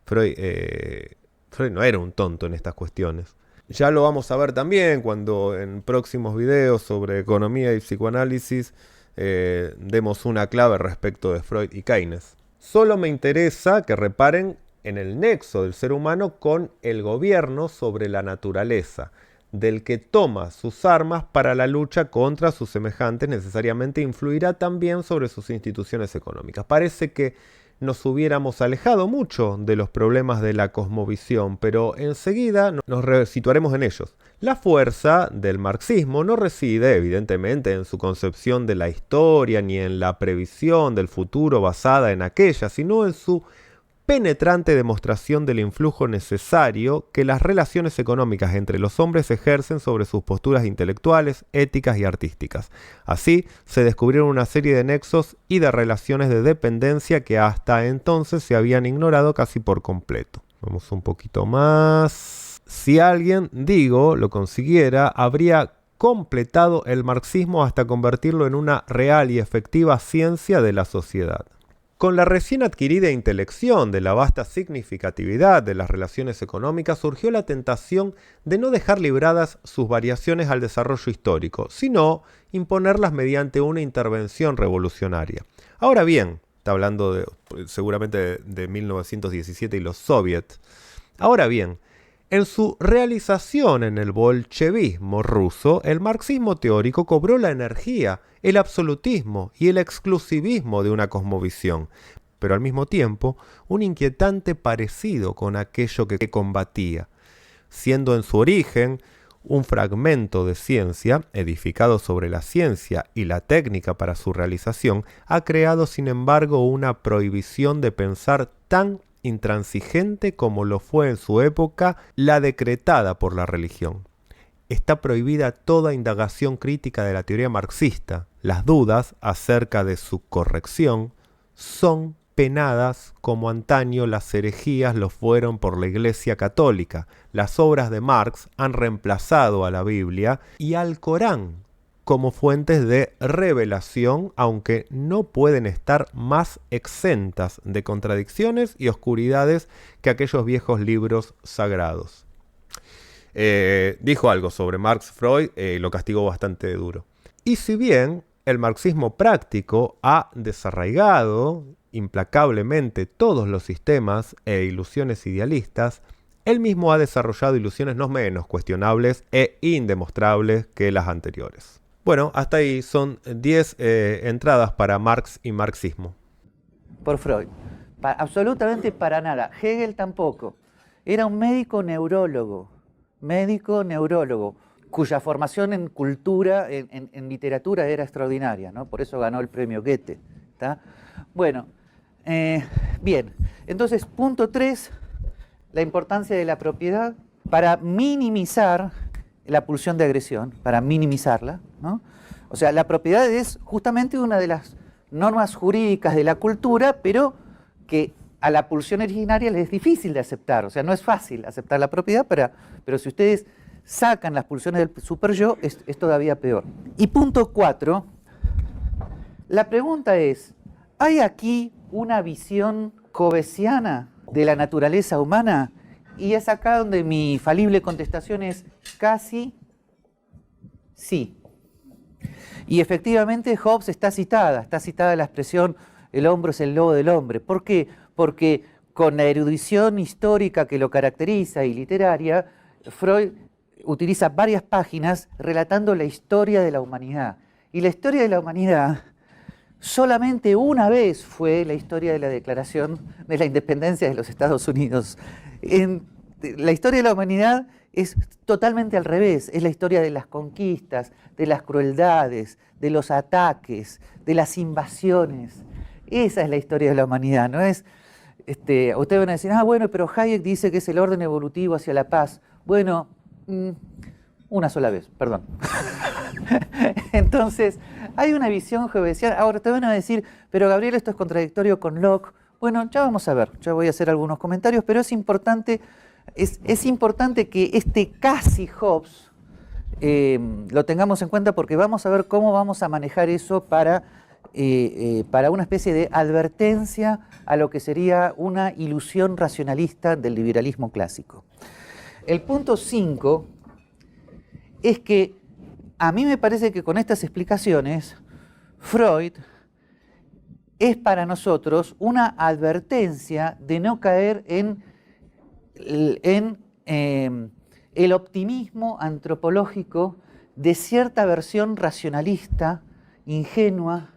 Freud no era un tonto en estas cuestiones. Ya lo vamos a ver también cuando en próximos videos sobre economía y psicoanálisis demos una clave respecto de Freud y Keynes. Solo me interesa que reparen en el nexo del ser humano con el gobierno sobre la naturaleza, del que toma sus armas para la lucha contra sus semejantes, necesariamente influirá también sobre sus instituciones económicas. Parece que nos hubiéramos alejado mucho de los problemas de la cosmovisión, pero enseguida nos situaremos en ellos. La fuerza del marxismo no reside, evidentemente, en su concepción de la historia ni en la previsión del futuro basada en aquella, sino en su penetrante demostración del influjo necesario que las relaciones económicas entre los hombres ejercen sobre sus posturas intelectuales, éticas y artísticas. Así, se descubrieron una serie de nexos y de relaciones de dependencia que hasta entonces se habían ignorado casi por completo. Vamos un poquito más. Si alguien, lo consiguiera, habría completado el marxismo hasta convertirlo en una real y efectiva ciencia de la sociedad. Con la recién adquirida intelección de la vasta significatividad de las relaciones económicas surgió la tentación de no dejar libradas sus variaciones al desarrollo histórico, sino imponerlas mediante una intervención revolucionaria. Ahora bien, está hablando seguramente de 1917 y los soviets. Ahora bien, en su realización en el bolchevismo ruso, el marxismo teórico cobró la energía, el absolutismo y el exclusivismo de una cosmovisión, pero al mismo tiempo un inquietante parecido con aquello que combatía, siendo en su origen un fragmento de ciencia, edificado sobre la ciencia y la técnica para su realización, ha creado sin embargo una prohibición de pensar tan intransigente como lo fue en su época la decretada por la religión. Está prohibida toda indagación crítica de la teoría marxista. Las dudas acerca de su corrección son penadas como antaño las herejías lo fueron por la Iglesia Católica. Las obras de Marx han reemplazado a la Biblia y al Corán como fuentes de revelación, aunque no pueden estar más exentas de contradicciones y oscuridades que aquellos viejos libros sagrados. Dijo algo sobre Marx Freud, lo castigó bastante duro. Y si bien el marxismo práctico ha desarraigado implacablemente todos los sistemas e ilusiones idealistas, él mismo ha desarrollado ilusiones no menos cuestionables e indemostrables que las anteriores. Bueno, hasta ahí son 10 entradas para Marx y marxismo. Por Freud. Absolutamente para nada. Hegel tampoco. Era un médico neurólogo, cuya formación en cultura, en literatura era extraordinaria, ¿no? Por eso ganó el premio Goethe. ¿Tá? Bueno, bien. Entonces, punto 3, la importancia de la propiedad para minimizar la pulsión de agresión, para minimizarla, ¿no? O sea, la propiedad es justamente una de las normas jurídicas de la cultura, pero que a la pulsión originaria le es difícil de aceptar. O sea, no es fácil aceptar la propiedad, pero si ustedes sacan las pulsiones del superyo, es todavía peor. Y punto 4, la pregunta es, ¿hay aquí una visión hobbesiana de la naturaleza humana? Y es acá donde mi falible contestación es casi sí. Y efectivamente Hobbes está citada la expresión el hombro es el lobo del hombre. ¿Por qué? Porque con la erudición histórica que lo caracteriza y literaria, Freud utiliza varias páginas relatando la historia de la humanidad. Y la historia de la humanidad solamente una vez fue la historia de la Declaración de la Independencia de los Estados Unidos. La historia de la humanidad es totalmente al revés, es la historia de las conquistas, de las crueldades, de los ataques, de las invasiones. Esa es la historia de la humanidad, no es... ustedes van a decir, bueno, pero Hayek dice que es el orden evolutivo hacia la paz. Bueno, una sola vez, perdón. Entonces, hay una visión hobbesiana. Ahora te van a decir, pero Gabriel, esto es contradictorio con Locke. Bueno, ya vamos a ver, ya voy a hacer algunos comentarios, pero es importante que este casi Hobbes lo tengamos en cuenta, porque vamos a ver cómo vamos a manejar eso para una especie de advertencia a lo que sería una ilusión racionalista del liberalismo clásico. El punto 5 es que a mí me parece que con estas explicaciones Freud es para nosotros una advertencia de no caer en el optimismo antropológico de cierta versión racionalista, ingenua,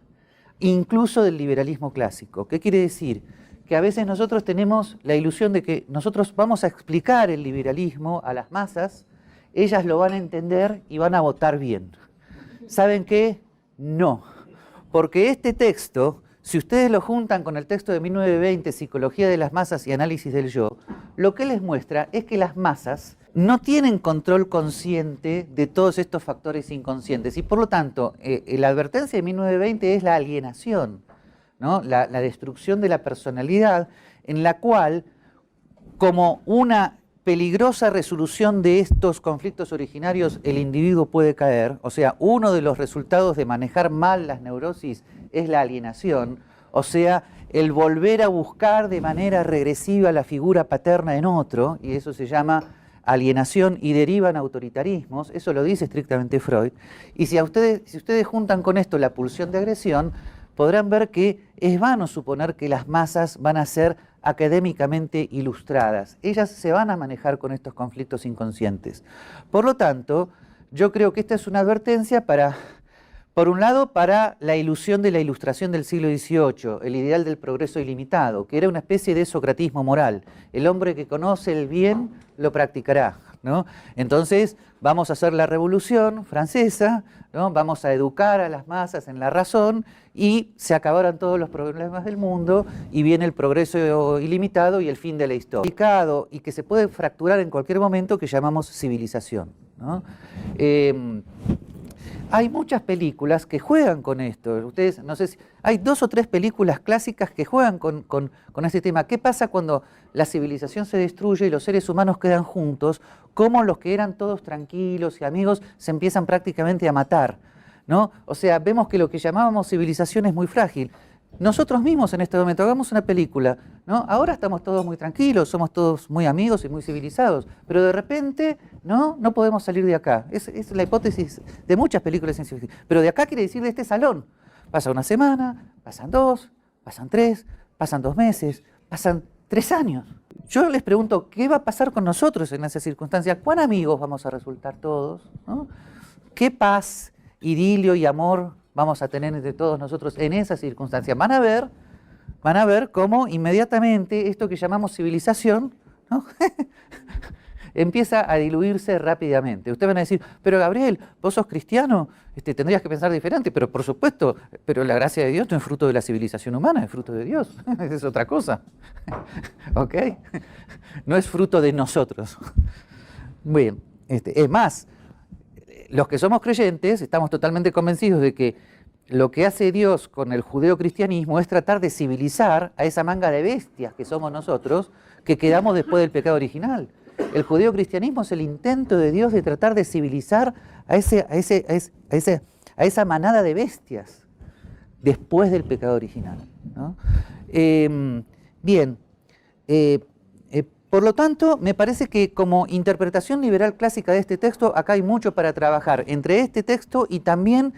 incluso del liberalismo clásico. ¿Qué quiere decir? Que a veces nosotros tenemos la ilusión de que nosotros vamos a explicar el liberalismo a las masas, ellas lo van a entender y van a votar bien. ¿Saben qué? No. Porque este texto, si ustedes lo juntan con el texto de 1920, Psicología de las masas y análisis del yo, lo que les muestra es que las masas no tienen control consciente de todos estos factores inconscientes y por lo tanto la advertencia de 1920 es la alienación, ¿no? La destrucción de la personalidad, en la cual, como una peligrosa resolución de estos conflictos originarios, el individuo puede caer. O sea, uno de los resultados de manejar mal las neurosis es la alienación, o sea, el volver a buscar de manera regresiva la figura paterna en otro, y eso se llama alienación y derivan autoritarismos. Eso lo dice estrictamente Freud. Y si ustedes juntan con esto la pulsión de agresión, podrán ver que es vano suponer que las masas van a ser académicamente ilustradas. Ellas se van a manejar con estos conflictos inconscientes. Por lo tanto, yo creo que esta es una advertencia por un lado, para la ilusión de la ilustración del siglo XVIII, el ideal del progreso ilimitado, que era una especie de socratismo moral. El hombre que conoce el bien lo practicará, ¿no? Entonces, vamos a hacer la revolución francesa, ¿no? Vamos a educar a las masas en la razón y se acabarán todos los problemas del mundo y viene el progreso ilimitado y el fin de la historia. Y que se puede fracturar en cualquier momento, que llamamos civilización, ¿no? Hay muchas películas que juegan con esto. Ustedes, no sé si hay 2 o 3 películas clásicas que juegan con este tema. ¿Qué pasa cuando la civilización se destruye y los seres humanos quedan juntos? Cómo los que eran todos tranquilos y amigos se empiezan prácticamente a matar, ¿no? O sea, vemos que lo que llamábamos civilización es muy frágil. Nosotros mismos en este momento hagamos una película, ¿no? Ahora estamos todos muy tranquilos, somos todos muy amigos y muy civilizados, pero de repente no podemos salir de acá. Es la hipótesis de muchas películas de ciencia ficción. Pero de acá quiere decir de este salón. Pasa una semana, pasan 2, pasan 3, pasan 2 meses, pasan 3 años. Yo les pregunto, ¿qué va a pasar con nosotros en esa circunstancia? ¿Cuán amigos vamos a resultar todos, ¿no? ¿Qué paz, idilio y amor vamos a tener entre todos nosotros en esa circunstancia? Van a ver cómo inmediatamente esto que llamamos civilización, ¿no? empieza a diluirse rápidamente. Ustedes van a decir, pero Gabriel, vos sos cristiano, tendrías que pensar diferente, pero por supuesto, pero la gracia de Dios no es fruto de la civilización humana, es fruto de Dios, es otra cosa. ¿Ok? No es fruto de nosotros. Bien, es más, los que somos creyentes estamos totalmente convencidos de que lo que hace Dios con el judeocristianismo es tratar de civilizar a esa manga de bestias que somos nosotros, que quedamos después del pecado original. El judeocristianismo es el intento de Dios de tratar de civilizar a esa manada de bestias después del pecado original, ¿no? Bien, por lo tanto, me parece que como interpretación liberal clásica de este texto, acá hay mucho para trabajar entre este texto y también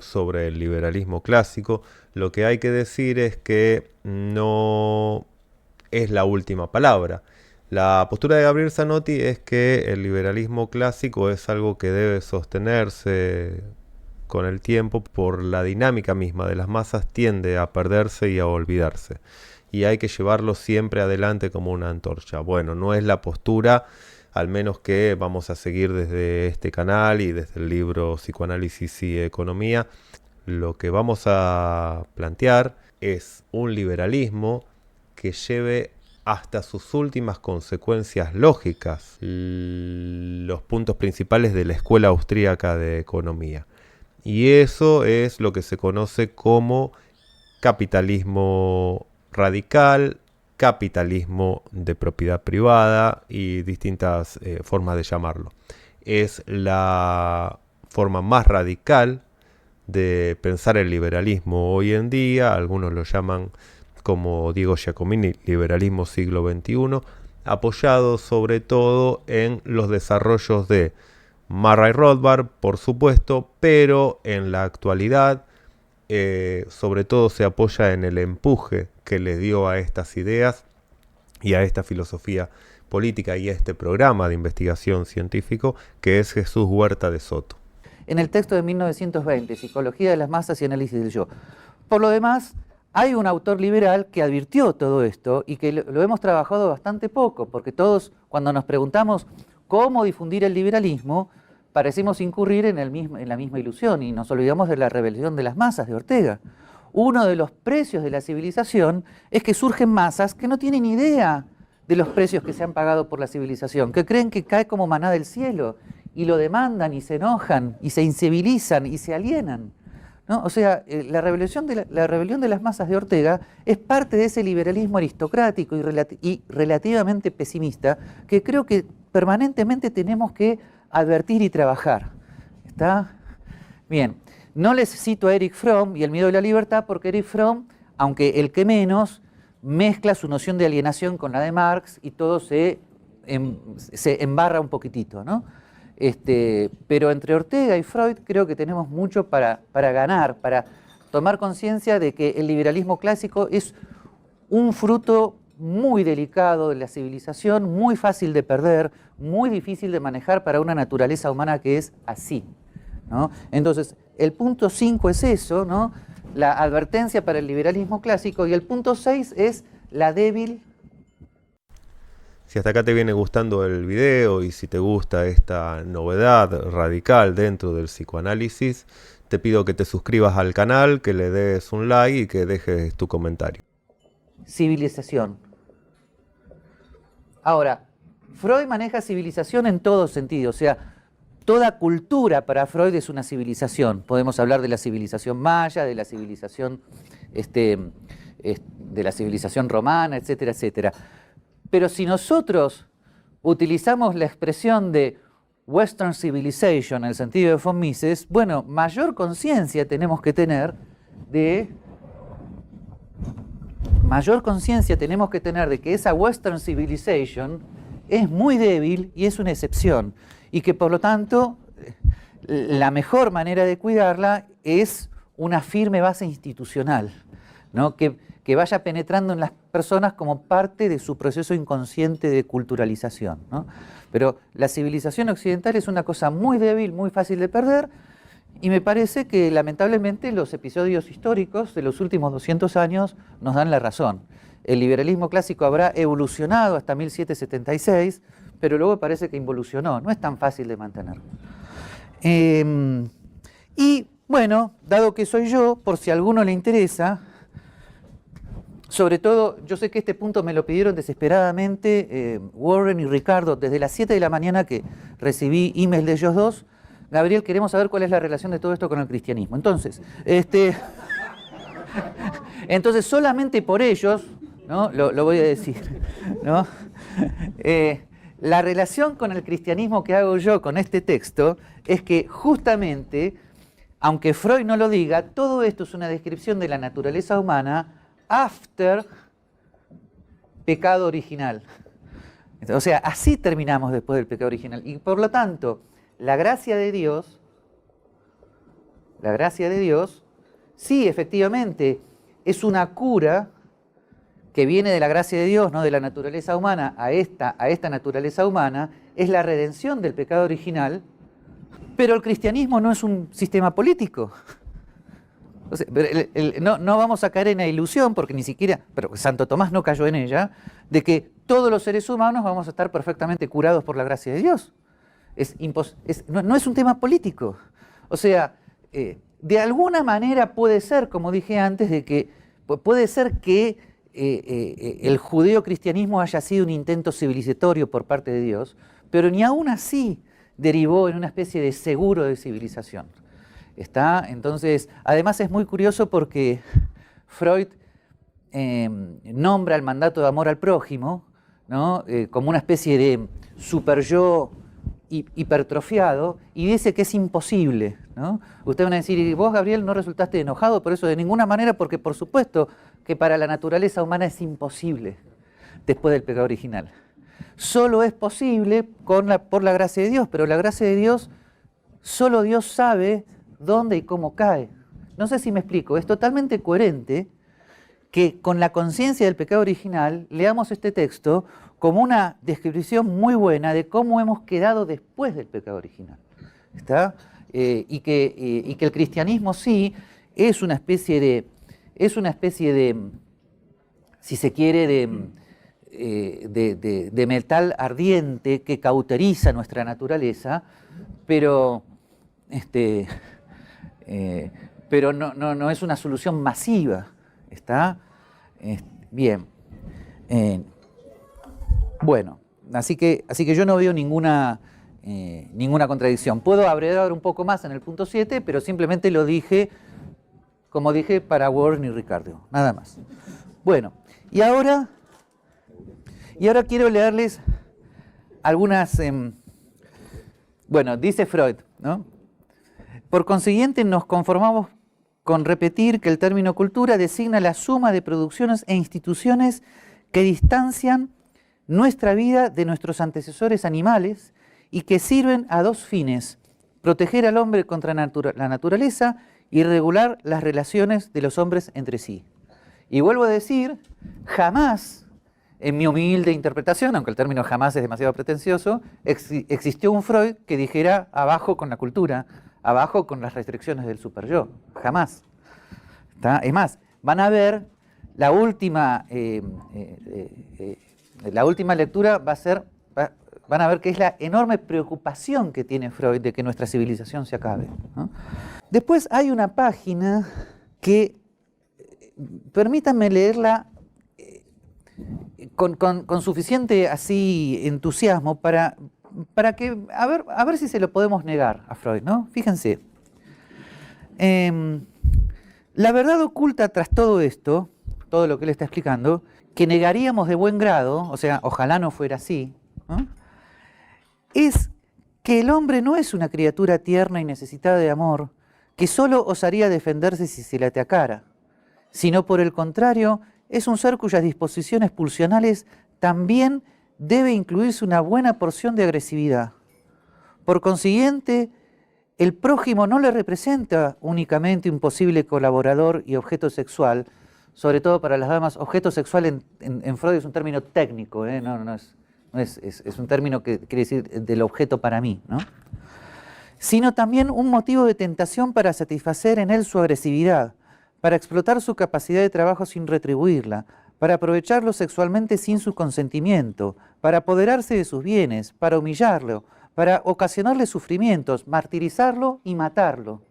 sobre el liberalismo clásico. Lo que hay que decir es que no es la última palabra. La postura de Gabriel Zanotti es que el liberalismo clásico es algo que debe sostenerse con el tiempo por la dinámica misma de las masas, tiende a perderse y a olvidarse. Y hay que llevarlo siempre adelante como una antorcha. Bueno, no es la postura, al menos que vamos a seguir desde este canal y desde el libro Psicoanálisis y Economía. Lo que vamos a plantear es un liberalismo que lleve hasta sus últimas consecuencias lógicas los puntos principales de la Escuela Austríaca de Economía. Y eso es lo que se conoce como capitalismo radical, capitalismo de propiedad privada y distintas formas de llamarlo. Es la forma más radical de pensar el liberalismo hoy en día. Algunos lo llaman, como Diego Giacomini, liberalismo siglo XXI, apoyado sobre todo en los desarrollos de Murray Rothbard, por supuesto, pero en la actualidad sobre todo se apoya en el empuje que le dio a estas ideas y a esta filosofía política y a este programa de investigación científico que es Jesús Huerta de Soto. En el texto de 1920, Psicología de las masas y análisis del yo. Por lo demás, hay un autor liberal que advirtió todo esto y que lo hemos trabajado bastante poco, porque todos, cuando nos preguntamos cómo difundir el liberalismo, parecemos incurrir en la misma ilusión y nos olvidamos de la rebelión de las masas de Ortega. Uno de los precios de la civilización es que surgen masas que no tienen idea de los precios que se han pagado por la civilización, que creen que cae como maná del cielo y lo demandan y se enojan y se incivilizan y se alienan, ¿no? O sea, la rebelión de las masas de Ortega es parte de ese liberalismo aristocrático y relativamente pesimista que creo que permanentemente tenemos que advertir y trabajar. ¿Está? Bien. No les cito a Erich Fromm y el miedo de la libertad porque Erich Fromm, aunque el que menos, mezcla su noción de alienación con la de Marx y todo se embarra un poquitito, ¿no? Pero entre Ortega y Freud creo que tenemos mucho para ganar, para tomar conciencia de que el liberalismo clásico es un fruto muy delicado de la civilización, muy fácil de perder, muy difícil de manejar para una naturaleza humana que es así, ¿no? Entonces, el punto 5 es eso, ¿no? La advertencia para el liberalismo clásico, y el punto 6 es la débil. Si hasta acá te viene gustando el video y si te gusta esta novedad radical dentro del psicoanálisis, te pido que te suscribas al canal, que le des un like y que dejes tu comentario. Civilización. Ahora, Freud maneja civilización en todo sentido, o sea, toda cultura para Freud es una civilización. Podemos hablar de la civilización maya, de la civilización, de la civilización romana, etcétera, etcétera. Pero si nosotros utilizamos la expresión de Western Civilization en el sentido de von Mises, bueno, mayor conciencia tenemos que tener de que esa Western Civilization es muy débil y es una excepción, y que por lo tanto la mejor manera de cuidarla es una firme base institucional, ¿no? que vaya penetrando en las personas como parte de su proceso inconsciente de culturalización, ¿no? Pero la civilización occidental es una cosa muy débil, muy fácil de perder, y me parece que lamentablemente los episodios históricos de los últimos 200 años nos dan la razón. El liberalismo clásico habrá evolucionado hasta 1776, pero luego parece que involucionó, no es tan fácil de mantener. Y bueno, dado que soy yo, por si a alguno le interesa, sobre todo, yo sé que este punto me lo pidieron desesperadamente Warren y Ricardo desde las 7 de la mañana que recibí email de ellos dos. Gabriel, queremos saber cuál es la relación de todo esto con el cristianismo. Entonces, entonces solamente por ellos, ¿no? Lo voy a decir, ¿no? La relación con el cristianismo que hago yo con este texto es que justamente, aunque Freud no lo diga, todo esto es una descripción de la naturaleza humana after pecado original. O sea, así terminamos después del pecado original. Y por lo tanto, la gracia de Dios la gracia de Dios, sí, efectivamente, es una cura que viene de la gracia de Dios, no de la naturaleza humana a esta naturaleza humana, es la redención del pecado original, pero el cristianismo no es un sistema político. O sea, no vamos a caer en la ilusión, porque ni siquiera, pero Santo Tomás no cayó en ella, de que todos los seres humanos vamos a estar perfectamente curados por la gracia de Dios. No es un tema político. O sea, de alguna manera puede ser, como dije antes, puede ser que el judeocristianismo haya sido un intento civilizatorio por parte de Dios, pero ni aún así derivó en una especie de seguro de civilización. Entonces, además es muy curioso porque Freud nombra el mandato de amor al prójimo, ¿no? Como una especie de superyo hipertrofiado, y dice que es imposible, ¿no? Ustedes van a decir, ¿y vos, Gabriel, no resultaste enojado por eso? De ninguna manera, porque por supuesto que para la naturaleza humana es imposible después del pecado original. Solo es posible por la gracia de Dios, pero la gracia de Dios, solo Dios sabe dónde y cómo cae. No sé si me explico, es totalmente coherente que con la conciencia del pecado original leamos este texto como una descripción muy buena de cómo hemos quedado después del pecado original. Y que el cristianismo sí es una especie de, si se quiere, de metal ardiente que cauteriza nuestra naturaleza, pero no es una solución masiva. Bien. Bueno, así que yo no veo ninguna contradicción. Puedo abrevar un poco más en el punto 7, pero simplemente lo dije, como dije, para Warren y Ricardo, nada más. Bueno, y ahora quiero leerles algunas... bueno, dice Freud, ¿no? Por consiguiente, nos conformamos con repetir que el término cultura designa la suma de producciones e instituciones que distancian nuestra vida de nuestros antecesores animales y que sirven a dos fines: proteger al hombre contra la naturaleza y regular las relaciones de los hombres entre sí. Y vuelvo a decir, jamás, en mi humilde interpretación, aunque el término jamás es demasiado pretencioso, existió un Freud que dijera abajo con la cultura, abajo con las restricciones del superyo. Jamás. Es más, van a ver, la última lectura van a ver que es la enorme preocupación que tiene Freud de que nuestra civilización se acabe, ¿no? Después hay una página que, permítanme leerla con suficiente así entusiasmo para que, a ver si se lo podemos negar a Freud, ¿no? Fíjense. La verdad oculta tras todo esto, todo lo que él está explicando, que negaríamos de buen grado, o sea, ojalá no fuera así, ¿no? Es que el hombre no es una criatura tierna y necesitada de amor, que solo osaría defenderse si se le atacara, sino por el contrario, es un ser cuyas disposiciones pulsionales también debe incluirse una buena porción de agresividad. Por consiguiente, el prójimo no le representa únicamente un posible colaborador y objeto sexual, sobre todo para las damas. Objeto sexual en Freud es un término técnico, es un término que quiere decir del objeto para mí, ¿no? Sino también un motivo de tentación para satisfacer en él su agresividad, para explotar su capacidad de trabajo sin retribuirla, para aprovecharlo sexualmente sin su consentimiento, para apoderarse de sus bienes, para humillarlo, para ocasionarle sufrimientos, martirizarlo y matarlo.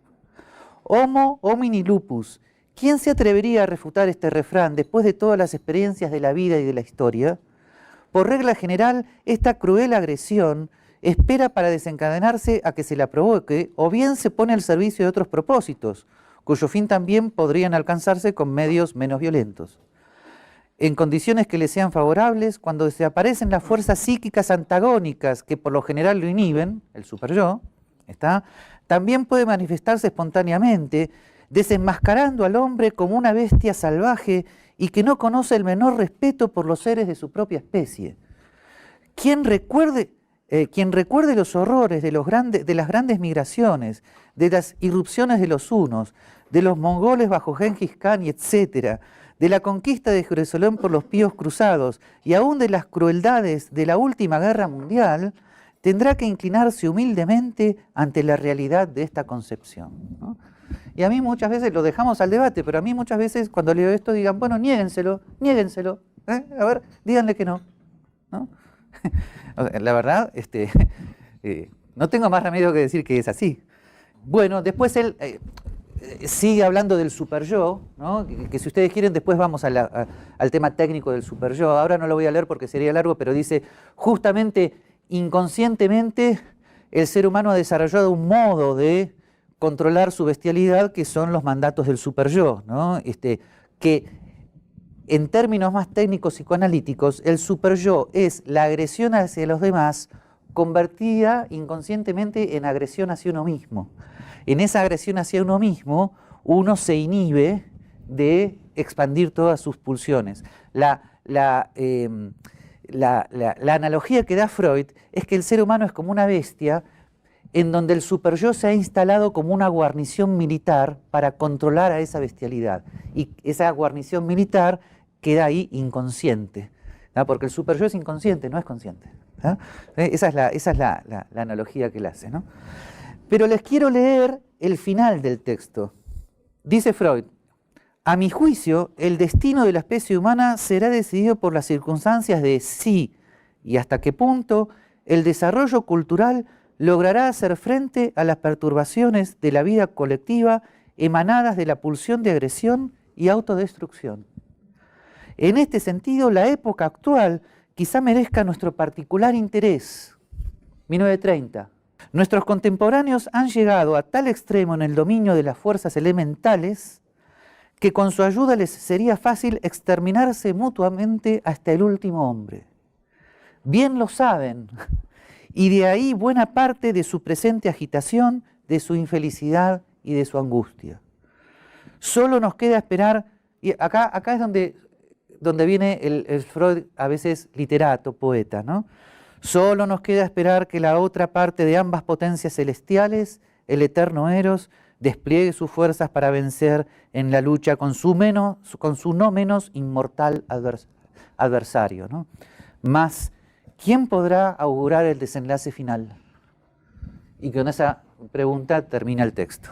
Homo homini lupus. ¿Quién se atrevería a refutar este refrán después de todas las experiencias de la vida y de la historia? Por regla general, esta cruel agresión espera para desencadenarse a que se la provoque, o bien se pone al servicio de otros propósitos, cuyo fin también podrían alcanzarse con medios menos violentos. En condiciones que le sean favorables, cuando desaparecen las fuerzas psíquicas antagónicas que por lo general lo inhiben, el superyo, también puede manifestarse espontáneamente, desenmascarando al hombre como una bestia salvaje y que no conoce el menor respeto por los seres de su propia especie. Quien recuerde quien recuerde los horrores de las grandes migraciones, de las irrupciones de los hunos, de los mongoles bajo Gengis Khan, etc., de la conquista de Jerusalén por los píos cruzados y aún de las crueldades de la última guerra mundial, tendrá que inclinarse humildemente ante la realidad de esta concepción, ¿no? Y a mí muchas veces, lo dejamos al debate, pero a mí muchas veces cuando leo esto digan, bueno, niéguenselo, a ver, díganle que no, ¿no? La verdad, no tengo más remedio que decir que es así. Bueno, después él sigue hablando del superyo, ¿no? Que si ustedes quieren después vamos al tema técnico del superyo. Ahora no lo voy a leer porque sería largo, pero dice, justamente inconscientemente el ser humano ha desarrollado un modo de controlar su bestialidad que son los mandatos del superyo, ¿no? Que en términos más técnicos psicoanalíticos, el superyo es la agresión hacia los demás convertida inconscientemente en agresión hacia uno mismo. En esa agresión hacia uno mismo, uno se inhibe de expandir todas sus pulsiones. La analogía que da Freud es que el ser humano es como una bestia en donde el superyo se ha instalado como una guarnición militar para controlar a esa bestialidad. Y esa guarnición militar queda ahí inconsciente, ¿no? Porque el superyo es inconsciente, no es consciente, ¿no? Esa es la analogía que él hace, ¿no? Pero les quiero leer el final del texto. Dice Freud, a mi juicio, el destino de la especie humana será decidido por las circunstancias de si y hasta qué punto el desarrollo cultural logrará hacer frente a las perturbaciones de la vida colectiva emanadas de la pulsión de agresión y autodestrucción. En este sentido, la época actual quizá merezca nuestro particular interés. 1930. Nuestros contemporáneos han llegado a tal extremo en el dominio de las fuerzas elementales que con su ayuda les sería fácil exterminarse mutuamente hasta el último hombre. Bien lo saben, y de ahí buena parte de su presente agitación, de su infelicidad y de su angustia. Solo nos queda esperar, y acá es donde viene el Freud a veces literato, poeta, ¿no? Solo nos queda esperar que la otra parte de ambas potencias celestiales, el eterno Eros, despliegue sus fuerzas para vencer en la lucha con su no menos inmortal adversario, ¿no? Mas, ¿quién podrá augurar el desenlace final? Y con esa pregunta termina el texto.